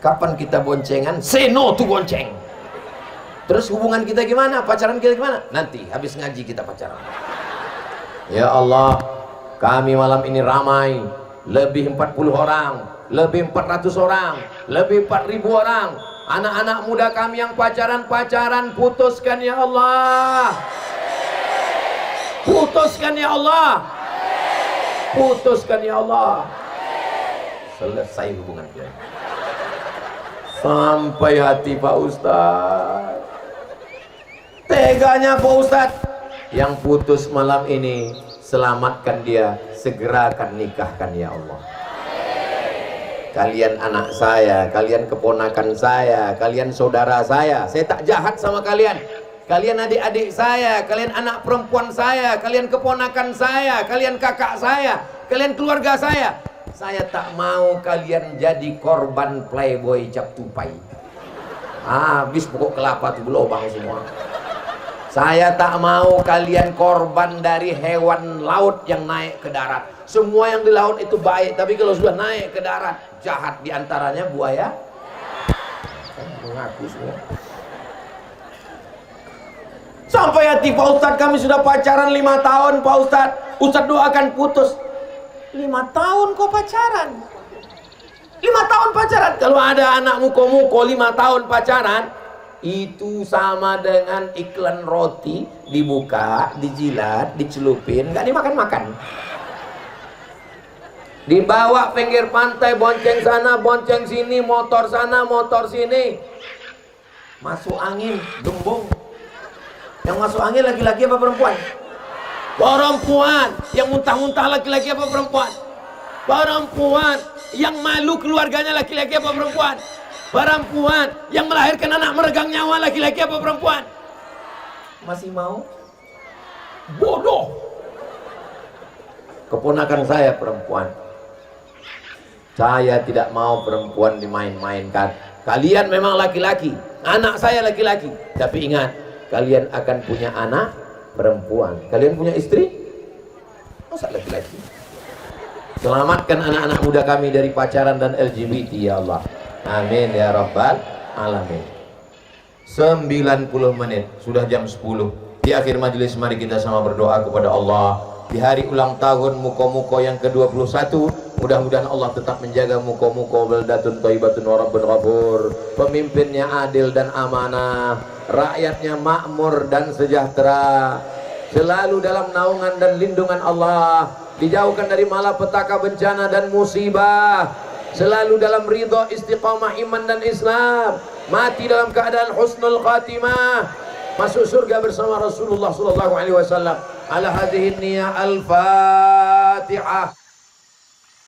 Speaker 1: Kapan kita boncengan? Say no to bonceng. Terus hubungan kita gimana? Pacaran kita gimana? Nanti habis ngaji kita pacaran. Ya Allah, kami malam ini ramai. Lebih 40 orang, lebih 400 orang, lebih 4.000 orang. Anak-anak muda kami yang pacaran, putuskan ya Allah. Putuskan ya Allah. Putuskan ya Allah. Selesai hubungan kita. Sampai hati Pak Ustaz. Teganya Pak Ustaz. Yang putus malam ini, selamatkan dia, segerakan nikahkan ya Allah. Kalian anak saya, kalian keponakan saya, kalian saudara saya tak jahat sama kalian. Kalian adik-adik saya, kalian anak perempuan saya, kalian keponakan saya, kalian kakak saya, kalian keluarga saya. Saya tak mau kalian jadi korban playboy cap tupai. Habis pokok kelapa tuh berlubang semua. Saya tak mau kalian korban dari hewan laut yang naik ke darat. Semua yang di laut itu baik, tapi kalau sudah naik ke darat, jahat. Diantaranya buaya. Kan mengaku semua. Sampai hati Pak Ustadz, kami sudah pacaran 5 tahun Pak Ustadz. Ustadz doakan putus. 5 tahun kok pacaran? 5 tahun pacaran. Kalau ada anak muko-muko 5 tahun pacaran, itu sama dengan iklan roti. Dibuka, dijilat, dicelupin, nggak dimakan-makan. Dibawa pinggir pantai, bonceng sana, bonceng sini, motor sana, motor sini. Masuk angin, gembung. Yang masuk angin laki-laki apa perempuan? Perempuan. Yang muntah-muntah laki-laki apa perempuan? Perempuan. Yang malu keluarganya laki-laki apa perempuan? Perempuan. Yang melahirkan anak meregang nyawa laki-laki apa perempuan? Masih mau? Bodoh. Keponakan saya perempuan. Saya tidak mau perempuan dimain-mainkan. Kalian memang laki-laki, anak saya laki-laki. Tapi ingat, kalian akan punya anak perempuan. Kalian punya istri? Masa laki-laki? Selamatkan anak-anak muda kami dari pacaran dan LGBT ya Allah. Amin ya Rabbal Alamin. 90 menit, sudah jam 10. Di akhir majelis mari kita sama berdoa kepada Allah. Di hari ulang tahun muko-muko yang ke-21, mudah-mudahan Allah tetap menjaga muko-muko baldatun thayyibatun wa rabbun ghafur. Pemimpinnya adil dan amanah, rakyatnya makmur dan sejahtera, selalu dalam naungan dan lindungan Allah, dijauhkan dari malapetaka, bencana dan musibah, selalu dalam ridha, istiqamah iman dan Islam, mati dalam keadaan husnul khatimah, masuk surga bersama Rasulullah sallallahu alaihi wasallam. Ala hadhihi niyah al-Fatihah.